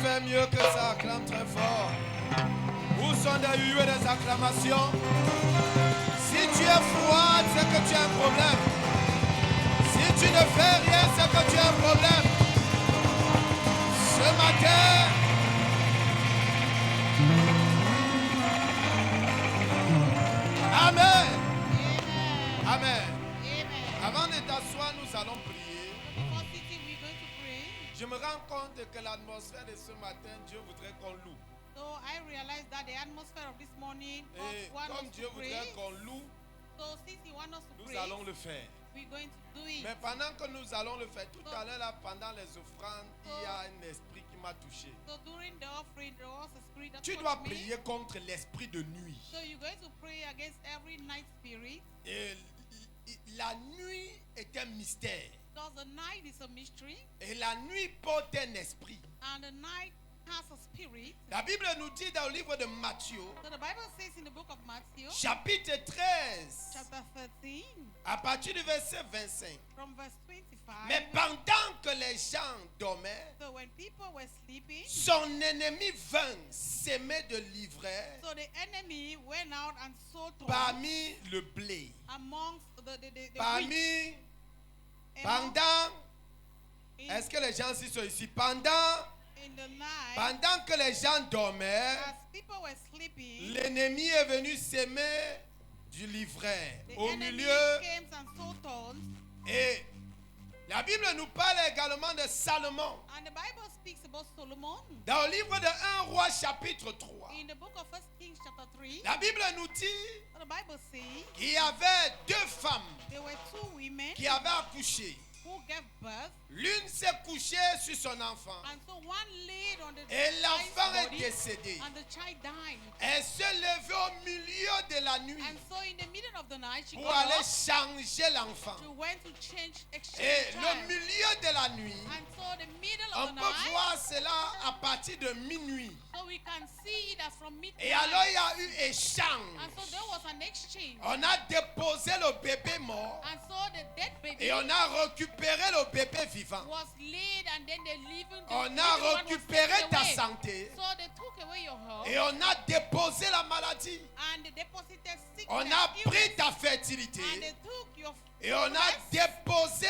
faire mieux que ça. Acclame très fort. Où sont des huées et des acclamations? Si tu es froid, c'est que tu as un problème. Si tu ne fais rien, c'est que tu as un problème. Ce matin, Amen. Amen. Avant de t'asseoir, nous allons prier. Je me rends compte que l'atmosphère de ce matin, Dieu voudrait qu'on loue. So I realized that the atmosphere of this morning Et wants comme us Dieu to pray. voudrait qu'on loue, So since He wants us to nous pray, allons le faire. we're going to do it. Mais pendant que nous allons le faire, tout à l'heure, là, pendant les offrandes, il y a un esprit qui m'a touché. So during the offering, there was a spirit that Tu touched dois me. prier contre l'esprit de nuit. So you're going to pray against every night spirit. Et la nuit est un mystère. Because the night is a mystery, Et la nuit porte un esprit. and the night has a spirit. La Bible nous dit dans le livre de Matthieu, So the Bible says in the book of Matthew, chapitre 13, chapter 13, à partir du verset 25. from verse 25. Mais pendant que les gens dormaient, So when people were sleeping, son ennemi vint s'aimer de l'ivraie so the enemy went out and sowed thorns parmi le blé. amongst the wheat. Parmi, Among- pendant, in, est-ce que les gens ici sont ici? Pendant in the night, que les gens dormaient, as people were sleeping, l'ennemi est venu s'aimer du livret the au enemy milieu. came and sowed thorns. Et la Bible nous parle également de Salomon. And the Bible speaks about Solomon. Dans le livre de 1 roi chapitre 3, In the book of 1 Kings chapter 3, la Bible nous dit the Bible says qu'il y avait deux femmes there were two women qui avaient accouché. who gave birth, L'une s'est couchée sur son enfant and so one laid on the et l'enfant child's est body, décédé. and the child died. Elle se levait au milieu de la nuit And so in the middle of the night, she pour got aller up, changer l'enfant. she went to exchange Et the le child. milieu de la nuit, And so the middle on of the peut night, voir cela à partir de minuit. so we can see it as from midnight. Et alors il y a eu échange. And so there was an exchange. On a déposé le bébé mort And so the dead baby et on a récupéré le bébé vivant. was laid, and then they living. On living a one was récupéré taken ta away. santé So they took away your health, et on a déposé la maladie. and they deposited sickness. On a illness, pris ta and fertilité they took your et on a fruitfulness, déposé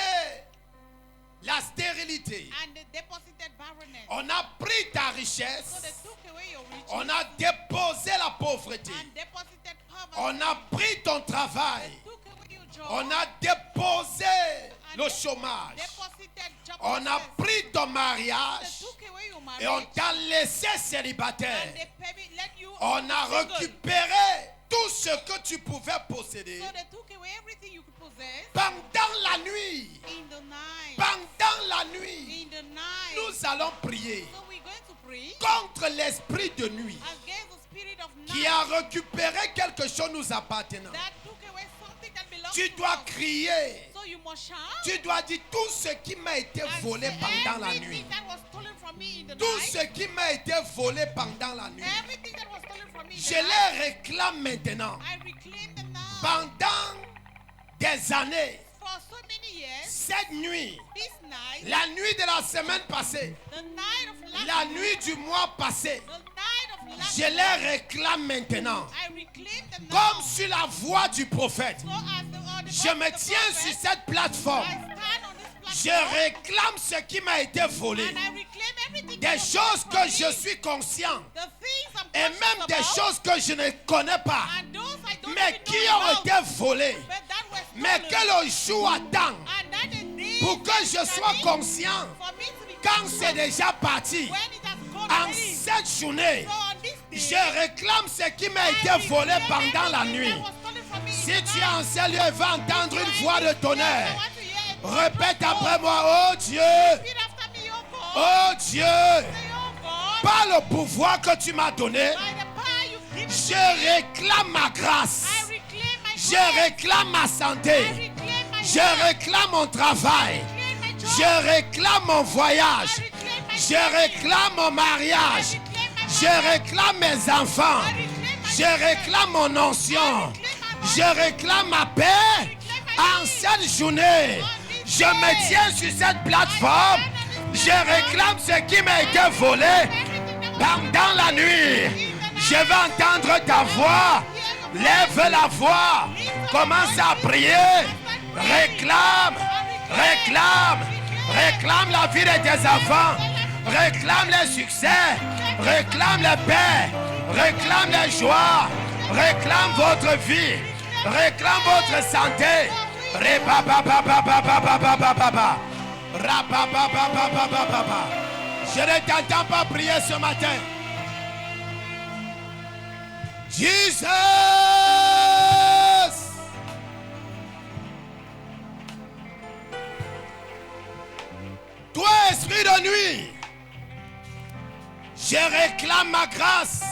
la stérilité. and they deposited barrenness. On a pris ta So they richesse. took away your riches, On a déposé la pauvreté. and deposited poverty. On a pris ton travail. Took away your job, On a déposé le chômage. deposited job. On a pris ton They mariage took away your et on marriage, t'a laissé and célibataire. they let you On a single. récupéré tout ce que tu pouvais posséder So they took away everything you could possess pendant la nuit. in the night. Pendant la nuit, In the night. nous allons prier So we're going to pray contre l'esprit de nuit against the spirit of night qui a récupéré quelque chose nous appartenant. that took away something that belongs Tu to dois us. crier. So you must shout. Tu dois dire tout ce qui m'a été and volé say pendant la everything nuit. that was stolen from me in the Tout night. ce qui m'a été volé pendant la nuit. Everything that was stolen from me in Je the night. les réclame maintenant. I reclaim them now. Pendant des années, For so many years, cette nuit, this night, la nuit de la semaine passée, the night of last la week, nuit du mois passé, the night of last je les réclame maintenant. I reclaim them now. Comme sur la voix du prophète, So as the je me voice of the tiens prophet, sur cette plateforme. I stand on this Je platform, réclame ce qui m'a été volé. and I reclaim everything Des that was choses stolen que from je me. suis conscient. The things I'm Et conscious même des about, choses que je ne connais pas. and those I don't Mais even qui know ont about, été volées. but that were Mais stolen. que le jour attend And that is this pour que je sois coming conscient for me to be quand conscious c'est déjà parti. when it has gone En already. cette journée, So on this day, je réclame ce qui m'a été I volé reclaim pendant la everything nuit. that was stolen from me in Si the tu es night. en ce lieu et vas entendre You une are voix in de this place, tonnerre, I want to hear a répète voice. après moi, oh Dieu, Repeat after me, oh God. oh Dieu, Say, oh God, par le pouvoir que tu m'as donné, by the power you've given je me, réclame ma grâce, I reclaim my je grace. réclame ma I santé, reclaim my je health. réclame mon travail, I reclaim my job. je réclame mon voyage, I reclaim my je family. réclame mon I mariage, reclaim my je marriage. réclame mes enfants, I reclaim my je children. réclame mon onction, I reclaim my je money. réclame ma paix. En cette journée, je me tiens sur cette plateforme, je réclame ce qui m'a été volé Pendant la nuit, je vais entendre ta voix. Lève la voix. Commence à prier. Réclame. Réclame. Réclame la vie de tes enfants. Réclame les succès. Réclame la paix. Réclame la joie. Réclame votre vie. Réclame votre santé. Je ne t'entends pas prier ce matin. Jesus. Toi, esprit de nuit, je réclame ma grâce.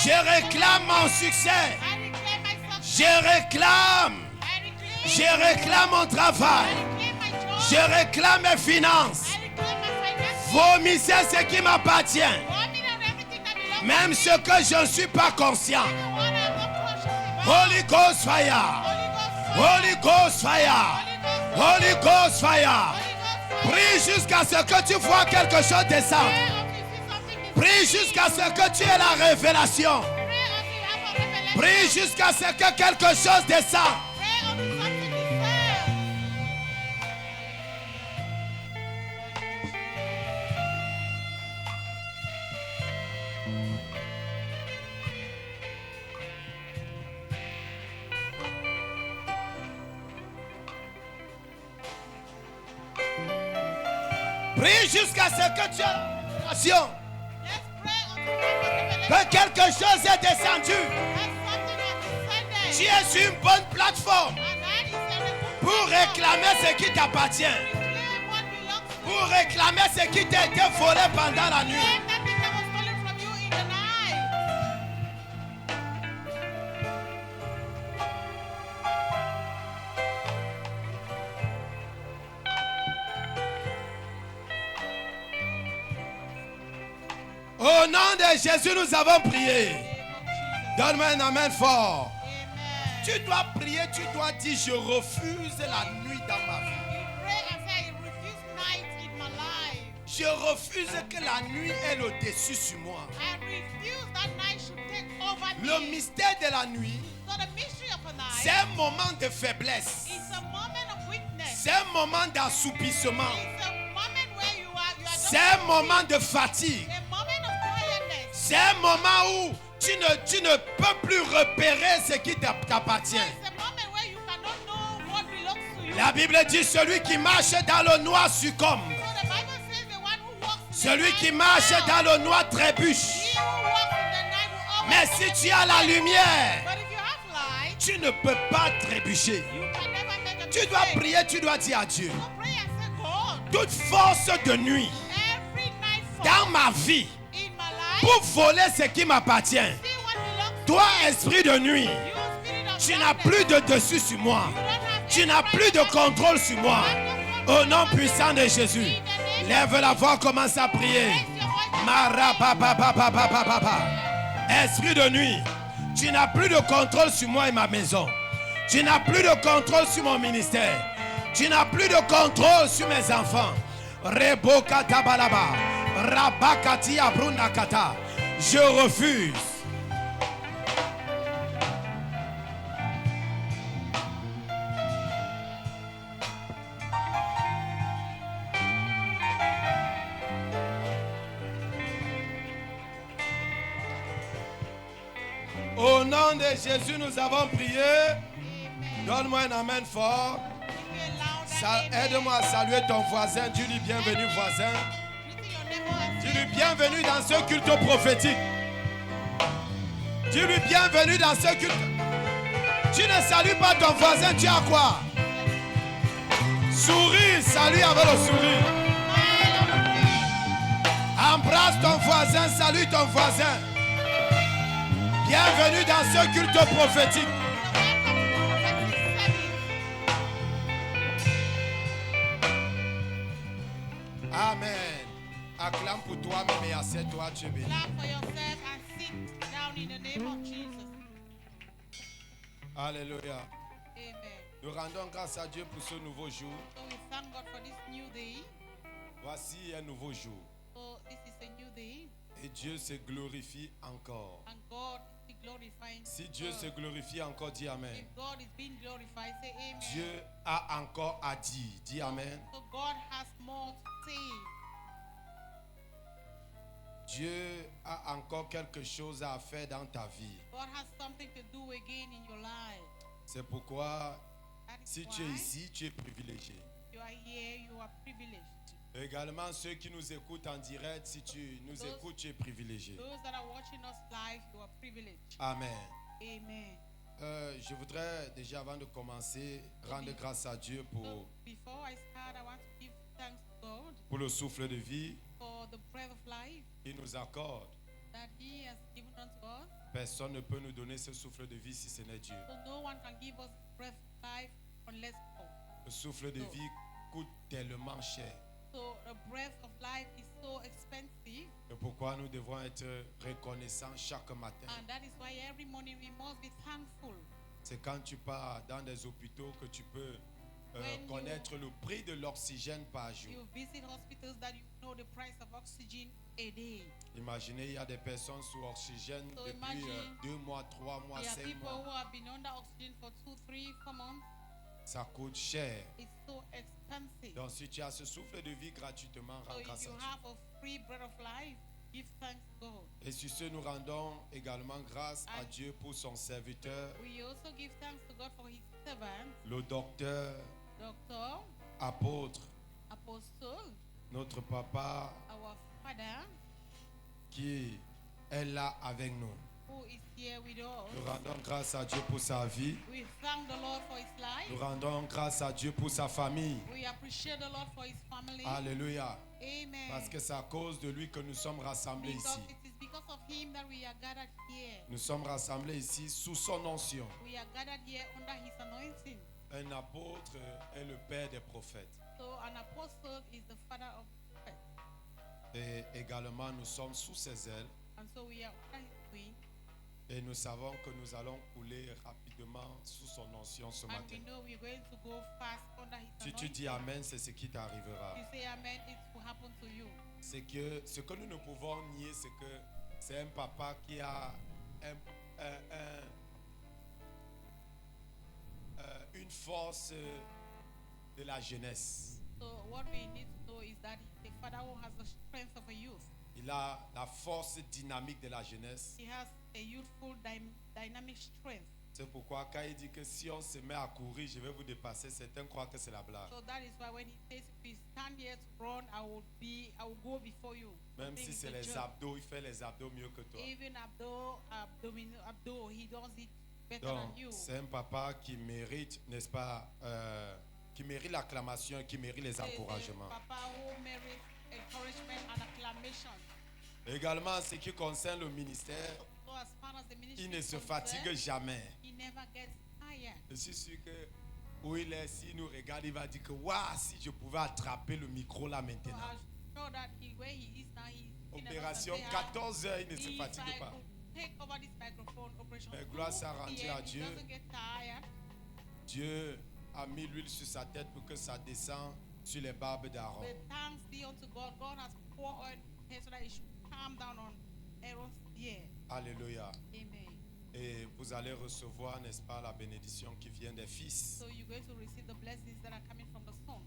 Je réclame mon succès. Je réclame mon travail. Je réclame mes finances. Vomissez ce qui m'appartient. Même ce que je ne suis pas conscient. Holy Ghost fire. Holy Ghost fire. Holy Ghost fire. Prie jusqu'à ce que tu vois quelque chose descendre. Prie jusqu'à ce que tu aies la révélation. Prie jusqu'à ce que quelque chose descende. Prie jusqu'à ce que tu aies la révélation. Que quelque chose est descendu. Tu es sur une bonne plateforme pour réclamer ce qui t'appartient. Pour réclamer ce qui t'a été volé pendant la nuit. Au nom de Jésus, nous avons prié. Donne-moi un amen fort. Tu dois prier, tu dois dire, je refuse la nuit dans ma vie. Je refuse que la nuit ait le dessus sur moi. Le mystère de la nuit, c'est un moment de faiblesse. C'est un moment d'assoupissement. C'est un moment de fatigue. C'est un moment où tu ne peux plus repérer ce qui t'appartient. La Bible dit celui qui marche dans le noir succombe. Celui qui marche dans le noir trébuche. Mais si tu as la lumière, tu ne peux pas trébucher. Tu dois prier, tu dois dire à Dieu. Toute force de nuit dans ma vie pour voler ce qui m'appartient. Toi, esprit de nuit, tu n'as plus de dessus sur moi. Tu n'as plus de contrôle sur moi. Au nom puissant de Jésus, lève la voix, commence à prier. Esprit de nuit, tu n'as plus de contrôle sur moi et ma maison. Tu n'as plus de contrôle sur mon ministère. Tu n'as plus de contrôle sur mes enfants. Rebokata balaba. Rabakati abrunakata. Je refuse. Au nom de Jésus, nous avons prié. Donne-moi un amen fort. Aide-moi à saluer ton voisin. Dis-lui bienvenue, voisin. Dis-lui bienvenue dans ce culte prophétique. Dis-lui bienvenue dans ce culte. Tu ne salues pas ton voisin, tu as quoi? Souris, salue avec le sourire. Embrasse ton voisin, salue ton voisin. Bienvenue dans ce culte prophétique. Amen. Acclame pour toi-même et assieds-toi, tu es béni. Alléluia. Nous rendons grâce à Dieu pour ce nouveau jour. So we thank God for this new day. Voici un nouveau jour. So this is It's a new day, et Dieu se glorifie encore. and God is glorifying. Si Dieu God. se glorifie encore, dis Amen. If God is being glorified, say amen. Dieu a encore à dire, dis Amen. So God has more to say. Dieu a encore quelque chose à faire dans ta vie. God has something to do again in your life. C'est pourquoi, That is si tu es why ici, tu es privilégié. you are here, you are privileged. Également, ceux qui nous écoutent en direct, si tu nous Those- écoutes, tu es privilégié. Those that are watching us live, you are privileged. Amen. Amen. Je voudrais déjà, avant de commencer, rendre grâce à Dieu So before I start, I want to give thanks to God pour le souffle de vie for the breath of life qu'il nous accorde. that He has given unto us. Personne ne peut nous donner ce souffle de vie si ce n'est Dieu. So no one can give us breath of life unless God. Le souffle de vie coûte tellement cher. So the breath of life is so expensive, C'est pourquoi nous devons être reconnaissants chaque matin. and that is why every morning we must be thankful. C'est quand tu pars dans des hôpitaux que tu peux When you- connaître le prix de l'oxygène par jour. You visit hospitals that you know the price of oxygen a day. Imaginez, il y a des personnes sous oxygène So depuis imagine 2 mois, 3 mois, There are 5 people who mois. have been under oxygen for 2, 3, 4 months. Ça coûte cher. It's so expensive. Donc si tu as ce souffle de vie gratuitement, So rends if grâce you à Dieu. have a free breath of life, give thanks to God. Et sur ce, nous rendons également grâce à And- Dieu pour son serviteur, We also give thanks to God for His servant, le docteur, Doctor, apôtre, Apostle, notre papa our Father, qui est là avec nous. who is here with us. Nous rendons grâce à Dieu pour sa vie. We thank the Lord for His life. Nous rendons grâce à Dieu pour sa famille. We appreciate the Lord for His family. Alléluia. Amen. Parce que c'est à cause de lui que nous sommes rassemblés Because ici. it is because of Him that we are gathered here. Nous sommes rassemblés ici sous son onction. We are gathered here under His anointing. Un apôtre est le père des prophètes. So an apostle is the father of prophets. Et également, nous sommes sous ses ailes. And so we are under His wing. Et nous savons que nous allons couler rapidement sous son onction ce And we matin. know we're going to go fast under His Si tu anointing. dis Amen, c'est ce qui t'arrivera. You say amen, it will happen to you. C'est que ce que nous ne pouvons nier, c'est que c'est un papa qui a une force de la jeunesse. So what we need to know is that he's a father who has the strength of a youth. Il a la force dynamique de la jeunesse. He has a youthful dynamic strength. C'est pourquoi quand il dit que si on se met à courir, je vais vous dépasser, certains croient que c'est la blague. So that is why when he says, if we stand here to run, I will go before you. Même I think si it's c'est a les joke. abdos, il fait les abdos mieux que toi. Even Abdo, he does it better Donc, than you. c'est un papa qui mérite, n'est-ce pas, qui mérite l'acclamation et qui mérite les He's a encouragements. Papa who merits encouragement and acclamation. Également, ce qui concerne le ministère, So as far as the ministry il ne is se concerned, fatigue jamais. he never gets tired. Je suis sûr que où il est, s'il nous regarde, il va dire que waouh, si je pouvais attraper le micro là So maintenant. I'm sure that where he is now, he's Opération 14 heures, il ne se if fatigue I pas. could take over this microphone, Operation Mais gloire soit 2 rendue PM, à he Dieu. doesn't get tired. Dieu a mis l'huile sur sa tête pour que ça descende sur les barbes d'Aaron. But thanks be unto God. God has poured oil here so that it should calm down on Aaron's ear. Alléluia. Amen. Et vous allez recevoir, n'est-ce pas, la bénédiction qui vient des fils. So you're going to receive the blessings that are coming from the son.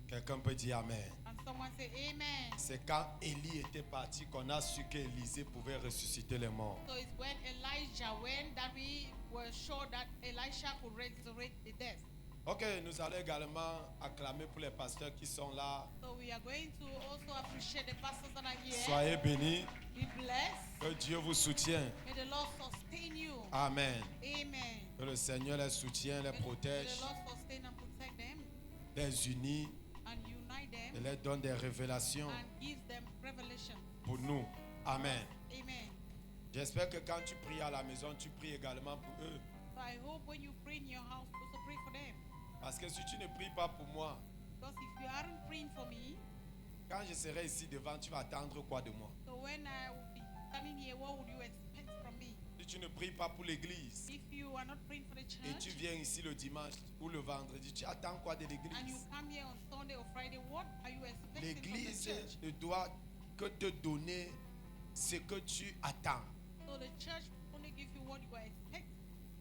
Quelqu'un peut dire Amen. And someone say amen. C'est quand Élie était parti qu'on a su qu'Élisée pouvait ressusciter les morts. So it's when Elijah went that we were sure that Elisha could resurrect the dead. Ok, nous allons également acclamer pour les pasteurs qui sont là. So we are going to also appreciate the pastors that are here. Soyez bénis. Be blessed. Que Dieu vous soutienne. May the Lord sustain you. Amen. Amen. Que le Seigneur les soutienne, les May the protège, Lord sustain and protect them les unit and unite et them les donne des révélations and give them revelation. pour nous. Amen. Amen. J'espère que quand tu pries à la maison, tu pries également pour eux. So I hope when you pray in your house, also pray for them. Parce que si tu ne pries pas pour moi, Because if you aren't praying for me, quand je serai ici devant, tu vas attendre quoi de moi? so when I will be standing here, what would you expect from me? Si tu ne pries pas pour l'église If you are not praying for the et tu church viens ici le dimanche ou le vendredi, tu attends quoi de and you l'église? come here on Sunday or Friday, what are you expecting from the L'église church? ne doit que te donner ce que tu attends. So the church only give you what you are expecting.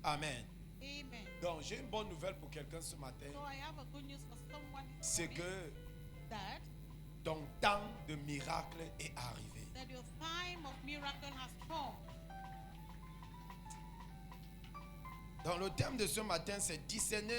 Amen. Amen. Donc, j'ai une bonne nouvelle pour quelqu'un ce matin. So I have a good news for someone this C'est morning, que that ton temps de miracle est arrivé. your time of miracle has come. Donc, le thème de ce matin, c'est discerner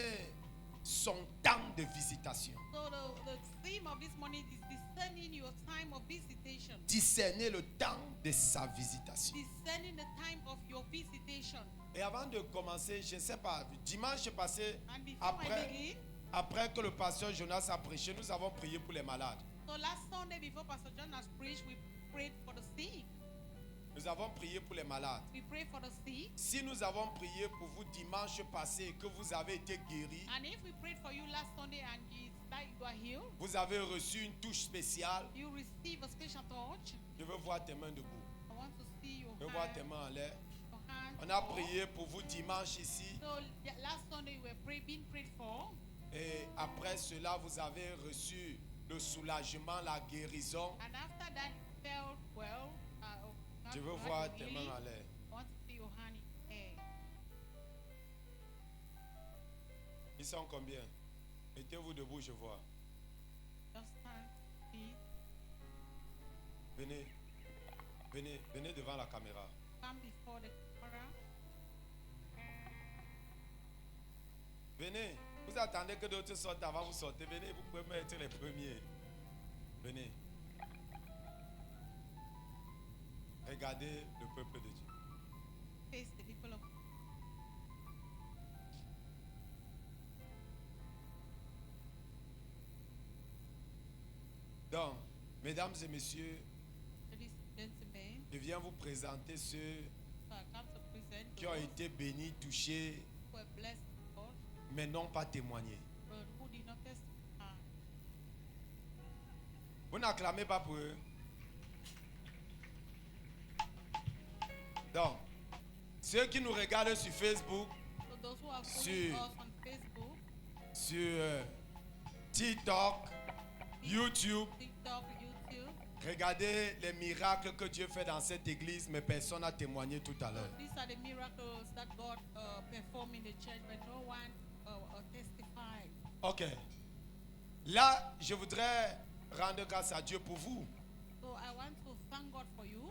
son temps de visitation. So the theme of this morning is discerning your time of visitation. Discerner le temps de sa visitation. Discerning the time of your visitation. Et avant de commencer, je ne sais pas, dimanche passé, And before I begin, après que le pasteur Jonas a prêché, nous avons prié pour les malades. so last Sunday before Pastor John has preached, we prayed for the sick. Nous avons prié pour les malades. We prayed for the sick. Si nous avons prié pour vous dimanche passé et que vous avez été guéris, And if we prayed for you last Sunday and it's like you are healed, vous avez reçu une touche spéciale, you receive a special touch. je veux voir tes mains debout. I want to see your Je veux voir hand. tes mains en l'air. Your hand On a up. prié pour vous dimanche ici. So last Sunday we were being prayed for. Et après cela, vous avez reçu le soulagement, la guérison. And after that, you felt well. Je veux voir tes mains en l'air. I want to see your hand in the air. Ils sont combien? Mettez-vous debout, je vois. Just stand, please. Venez. Venez, venez devant la caméra. Come before the camera. Venez. Vous attendez que d'autres sortent avant vous sortez. Venez, vous pouvez être les premiers. Venez. Regardez le peuple de Dieu. Face the people of Donc, mesdames et messieurs, ladies and gentlemen. je viens vous présenter ceux So I come to present qui ont those été bénis, touchés, who were blessed of God, mais n'ont pas témoigné. but who did not testify. Vous n'acclamez pas pour eux. Donc, ceux qui nous regardent sur Facebook, So those who are following Sur- us on Facebook, sur TikTok, YouTube, TikTok, YouTube, regardez les miracles que Dieu fait dans cette église, mais personne n'a témoigné tout à l'heure. these are the miracles that God performed in the church, but no one testified. Ok. Là, je voudrais rendre grâce à Dieu pour vous So I want to thank God for you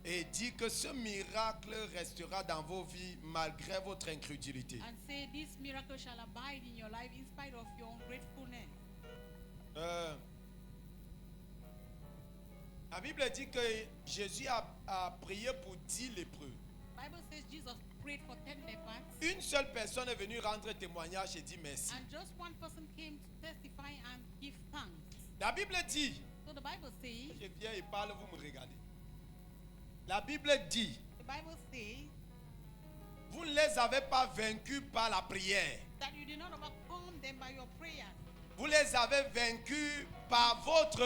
et dire que ce miracle restera dans vos vies malgré votre incrédulité. and say this miracle shall abide in your life in spite of your ungratefulness. La Bible dit que Jésus a prié pour 10 lépreux. Bible says Jesus prayed for 10 lepers, Une seule personne est venue rendre témoignage et dit merci. and just one person came to testify and give thanks. La Bible dit, So the Bible says, je viens et parle, vous me regardez. La Bible dit, the Bible says vous ne les avez pas vaincus par la prière. that you did not overcome them by your prayers, Vous les avez vaincus par votre...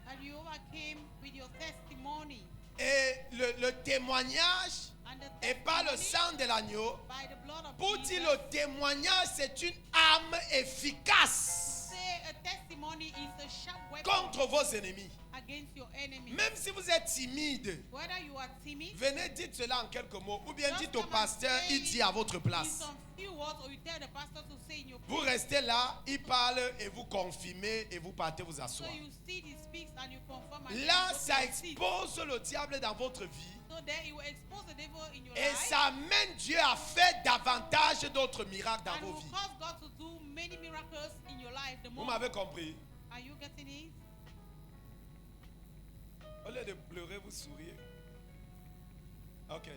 and you overcame with your testimony. Et le témoignage And the et par le testimony sang de l'agneau. by the blood of Pour Jesus. dire le témoignage, c'est une arme efficace Say a testimony is a sharp weapon contre vos ennemis. against your enemy. Même si vous êtes timide, Whether you are timid, venez dites cela en quelques mots. Ou bien just dites au come and pasteur, say il dit à votre in place. some few words, or you tell the pastor to say in your Vous restez là, il parle et vous confirmez et vous partez vous so asseoir. you see he speaks and you confirm and Là, you go to ça your seat. expose le diable dans votre vie. So there you will expose the devil in your Et life ça amène Dieu à faire davantage d'autres miracles dans and vos will vies. cause God to do many miracles in your life. The Vous more m'avez compris? are you getting it? Au lieu de pleurer, vous souriez. Ok.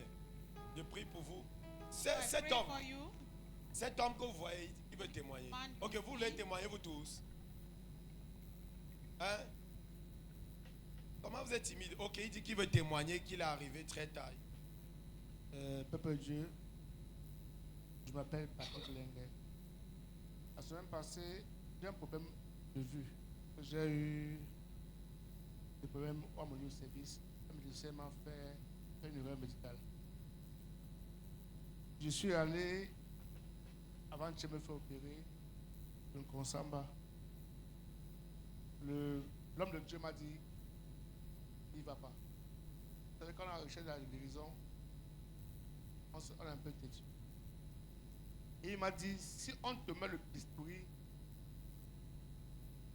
Je prie pour vous. So I Cet pray homme, for you. cet homme que vous voyez, il veut témoigner. Man, Ok, vous voulez témoigner vous tous? Hein? Comment vous êtes timide? Ok, il dit qu'il veut témoigner qu'il est arrivé très tard. Peuple Dieu, je m'appelle Patrick Lengue. La semaine passée, j'ai un problème de vue. J'ai eu des problèmes au mon service. Le médecin m'a fait une erreur médicale. Je suis allé, avant de me faire opérer, dans Konsamba. L'homme de Dieu m'a dit, il ne va pas. Vous savez, quand on a recherché la guérison, on est un peu têtu. Et il m'a dit, si on te met le bistouri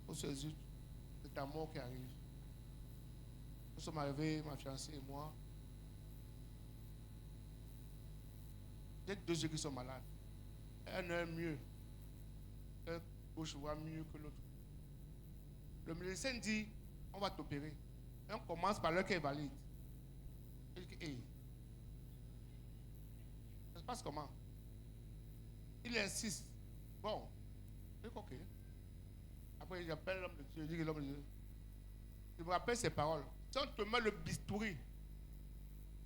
aux yeux, c'est ta mort qui arrive. Nous sommes arrivés, ma fiancée et moi. J'ai 2 yeux qui sont malades. Un est mieux. Un gauche voit mieux que l'autre. Le médecin dit, on va t'opérer. Et on commence par le qui est valide. Il dit, hey, ça se passe comment? Il insiste. Bon, je dis, ok. Après, j'appelle l'homme de Dieu. Je dis, l'homme de Dieu. Je me rappelle ses paroles. Si on te met le bistouri,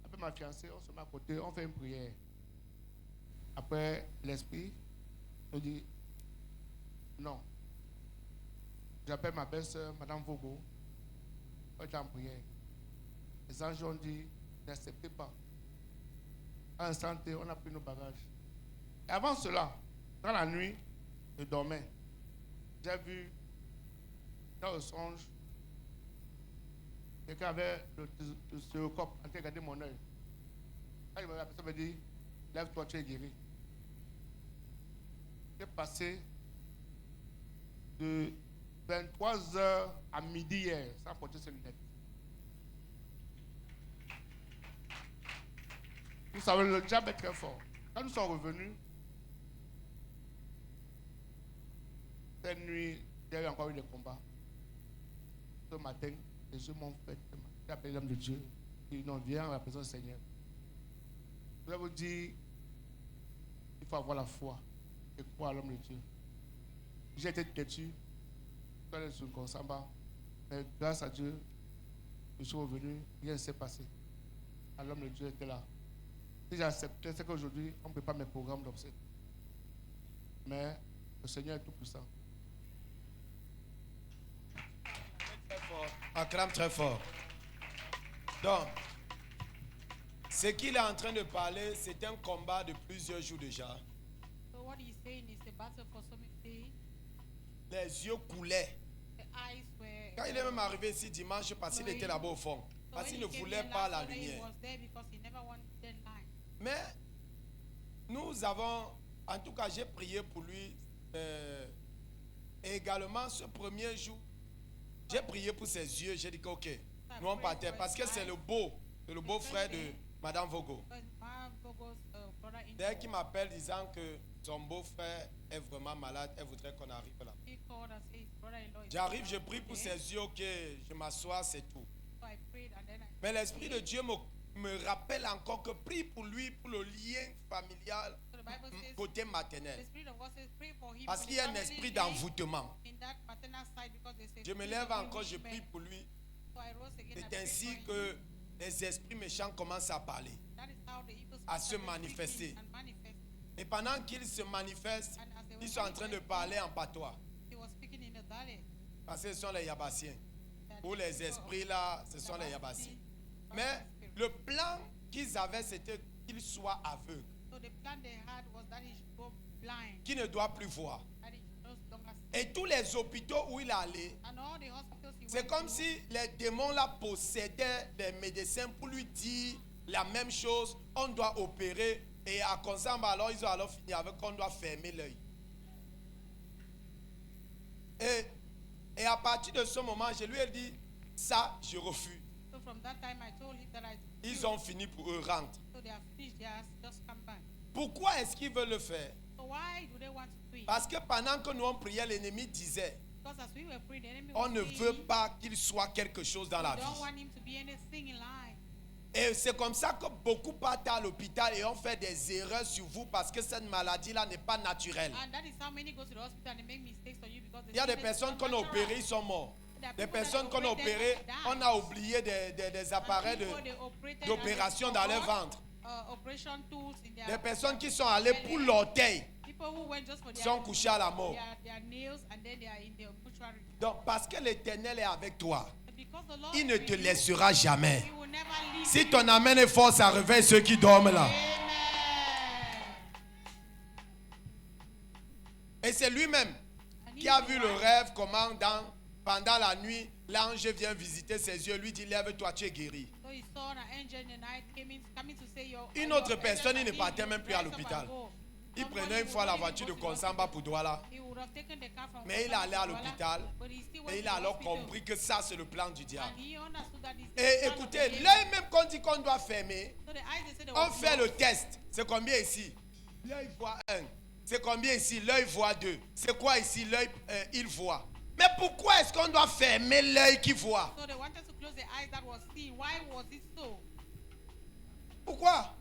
après ma fiancée, on se met à côté, on fait une prière. Après, l'esprit, je dis, non. J'appelle ma belle-sœur, Madame Vogo. On est en prière. Les anges ont dit, n'acceptez pas. À un instant, on a pris nos bagages. Et avant cela, dans la nuit, je dormais. J'ai vu, dans le songe, quelqu'un avait le stéréoscope en train de regarder mon œil. Quand la personne me dit, lève-toi, tu es guéri. J'ai passé de 23h à midi hier, sans porter ses lunettes. Vous savez, le diable est très fort. Quand nous sommes revenus, cette nuit, il y a eu encore eu des combats. Ce matin, les yeux m'ont fait. J'ai appelé l'homme de Dieu. Il dit non, viens à la présence du Seigneur. Je vais vous dire, il faut avoir la foi et croire à l'homme de Dieu. J'ai été têtu, dans le Sunkonsamba, mais grâce à Dieu, je suis revenu, rien ne s'est passé. L'homme de Dieu était là. Si j'acceptais, c'est qu'aujourd'hui, on ne peut pas mes programmes d'obsèques. Mais le Seigneur est tout puissant. Acclame très fort. Donc, ce qu'il est en train de parler, c'est un combat de plusieurs jours déjà. So what he's saying is a battle for so many days. Les yeux coulaient. The eyes were. Quand il est même arrivé ici dimanche, parce qu'il était là-bas au fond. So Parce when qu'il ne he came voulait here pas last la Sunday, he lumière. was there because he never wanted that light. Mais nous avons, en tout cas, j'ai prié pour lui. Et également, ce premier jour, j'ai prié pour ses yeux. J'ai dit que, ok, nous on partait. Parce que c'est le beau frère de Madame Vogo. Dès qu'il m'appelle disant que son beau-frère est vraiment malade, elle voudrait qu'on arrive là. J'arrive, je prie pour ses yeux, ok, je m'assois, c'est tout. Mais l'Esprit de Dieu me rappelle encore que prie pour lui, pour le lien familial, côté maternel. Parce qu'il y a un esprit d'envoûtement. Je me lève encore, je prie pour lui. C'est ainsi que les esprits méchants commencent à parler, à se manifester. Et pendant qu'ils se manifestent, ils sont en train de parler en patois. Parce que ce sont les Yabassiens. Pour les esprits là, ce sont les Yabassiens. Mais le plan qu'ils avaient, c'était qu'il soit aveugle. Qu'il ne doit plus voir. Et tous les hôpitaux où il allait, c'est comme si les démons là possédaient les médecins pour lui dire la même chose. On doit opérer. Et à Consamba, alors ils ont alors fini avec qu'on doit fermer l'œil. Et à partir de ce moment, je lui ai dit, ça, je refuse. So from that time, I told him that Ils ont fini pour eux rentrer. so they have finished, they have just come back. Pourquoi est-ce qu'ils veulent le faire? So why do they want to pray? Parce que pendant que nous on priait, l'ennemi disait, Because as we were praying, the enemy on was ne saying, veut pas qu'il soit quelque chose dans la we don't vie. want him to be anything in life. Et c'est comme ça que beaucoup partent à l'hôpital et ont fait des erreurs sur vous parce que cette maladie-là n'est pas naturelle. And that is how many go to the hospital and they make mistakes on you because Il y a des personnes qu'on a opérées, ils sont morts. Des personnes qu'on a opérées, on a oublié des appareils d'opération dans leur ventre. Des personnes qui sont allées pour l'orteil sont couchées à la mort. Donc parce que l'Éternel est avec toi, il ne te laissera jamais. Si ton amen est fort, ça réveille ceux qui dorment là. Et c'est lui-même qui a vu le rêve comment dans pendant la nuit, l'ange vient visiter ses yeux, lui dit lève-toi, tu es guéri. So he saw an angel in the night coming to say Une autre personne, il ne partait même plus à l'hôpital. Il prenait une fois la voiture de Konsamba pour Douala. Mais il allait à l'hôpital et il a alors compris que ça c'est le plan du diable. Et écoutez, l'œil même qu'on dit qu'on doit fermer, on fait le test. C'est combien ici? L'œil voit 1. C'est combien ici? L'œil voit 2. C'est quoi ici? L'œil, il voit. Mais pourquoi est-ce qu'on doit fermer l'œil qui voit? Pourquoi?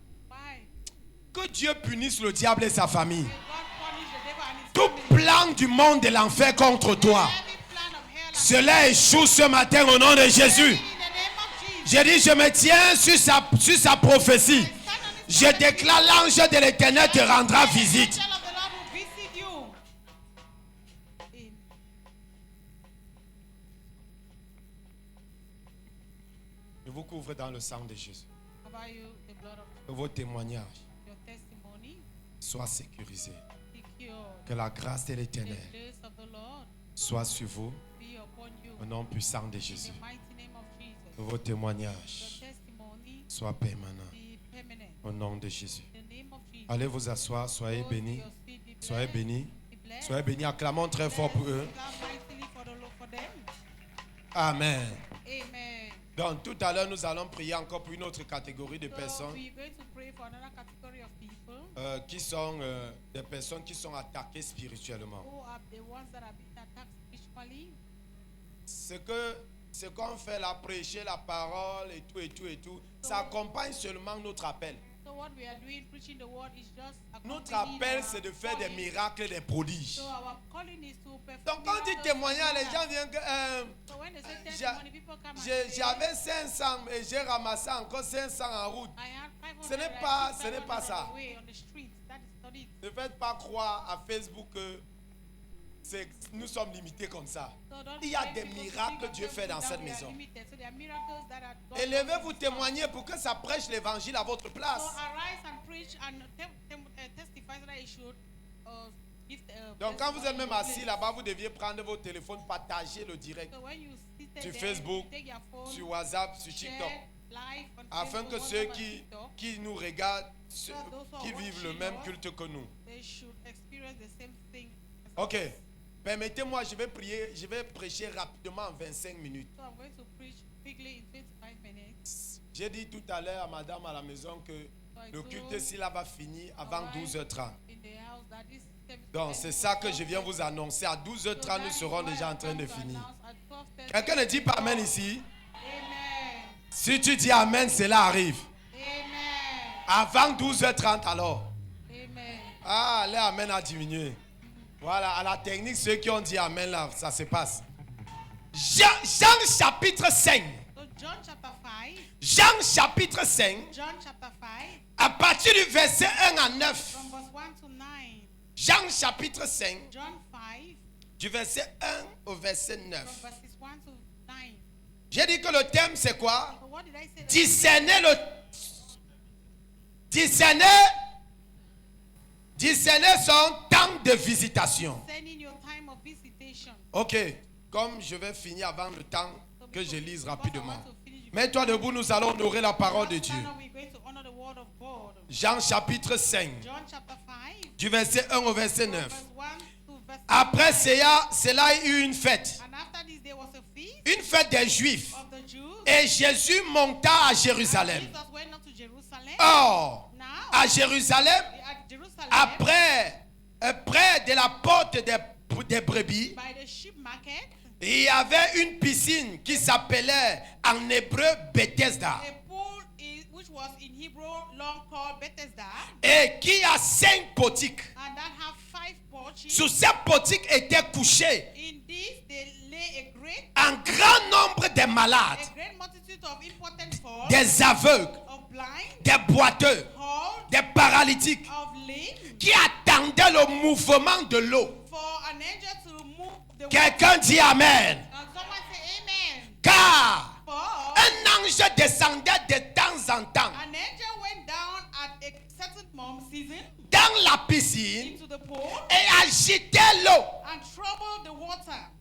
Que Dieu punisse le diable et sa famille. Tout plan du monde de l'enfer contre toi, cela échoue ce matin au nom de Jésus. J'ai dit, je me tiens sur sa prophétie. Je déclare l'ange de l'Éternel te rendra visite. Je vous couvre dans le sang de Jésus. Que vos témoignages soient sécurisés. Que la grâce de l'Éternel soit sur vous au nom puissant de Jésus. Que vos témoignages soient permanents au nom de Jésus. Allez vous asseoir, soyez bénis. Soyez bénis. Soyez bénis. Acclamons très fort pour eux. Amen. Donc tout à l'heure, nous allons prier encore pour une autre catégorie de personnes qui sont des personnes qui sont attaquées spirituellement. Ce qu'on fait là, prêcher la parole et tout, ça accompagne seulement notre appel. Notre appel, c'est de faire des miracles et des prodiges. Donc quand on dit témoignage, les gens viennent que j'avais 500 et j'ai ramassé encore 500 en route. Ce n'est pas ça. Ne faites pas croire à Facebook que nous sommes limités comme ça. Il y a des miracles que Dieu fait dans cette maison. Élevez-vous, témoignez pour que ça prêche l'évangile à votre place. Donc quand vous êtes même assis là-bas, vous deviez prendre vos téléphones, partager le direct sur Facebook, sur WhatsApp, sur TikTok, afin que ceux qui nous regardent, qui vivent le même culte que nous. Ok. Permettez-moi, je vais prier, je vais prêcher rapidement en 25 minutes. J'ai dit tout à l'heure à madame à la maison que le culte ici là va finir avant 12h30. Donc c'est ça que je viens vous annoncer. À 12h30, nous serons déjà en train de finir. Quelqu'un ne dit pas amen ici? Si tu dis amen, cela arrive. Avant 12h30 alors. Ah, l'amen a diminué. Voilà, à la technique, ceux qui ont dit amen là, ça se passe. Jean chapitre 5. Jean chapitre 5. À partir du verset 1 à 9. Jean chapitre 5. Du verset 1 au verset 9. J'ai dit que le thème c'est quoi? Discerner son temps de visitation. Ok, comme je vais finir avant le temps que je lise rapidement. Mets-toi debout, nous allons honorer la parole de Dieu. Jean chapitre 5, du verset 1 au verset 9. Après cela, il y eut une fête des Juifs. Et Jésus monta à Jérusalem. Or, à Jérusalem, près de la porte des brebis, il y avait une piscine qui s'appelait en hébreu Bethesda. Et qui a 5 portiques. Sous ces portiques étaient couchés un grand nombre de malades, des aveugles, des boiteux, des paralytiques, qui attendaient le mouvement de l'eau. Quelqu'un dit amen. Car un ange descendait de temps en temps dans la piscine et agitait l'eau.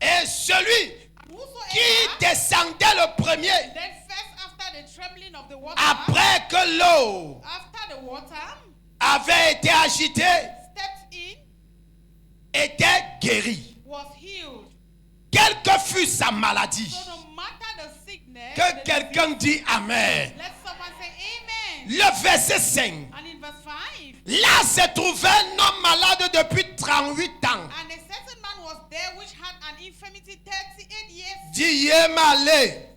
Et celui descendait le premier Then first after the trembling of the water, après que l'eau after the water avait été agitée, stepped in, était guéri. was healed. Quelle que fût sa maladie, So no matter the sickness, que the quelqu'un dit Amen. let someone say amen. Le verset 5. And in verse 5, Là se trouvait un homme malade depuis 38 ans. and a certain man was there which had an infirmity 38 years. Dit Yémalé.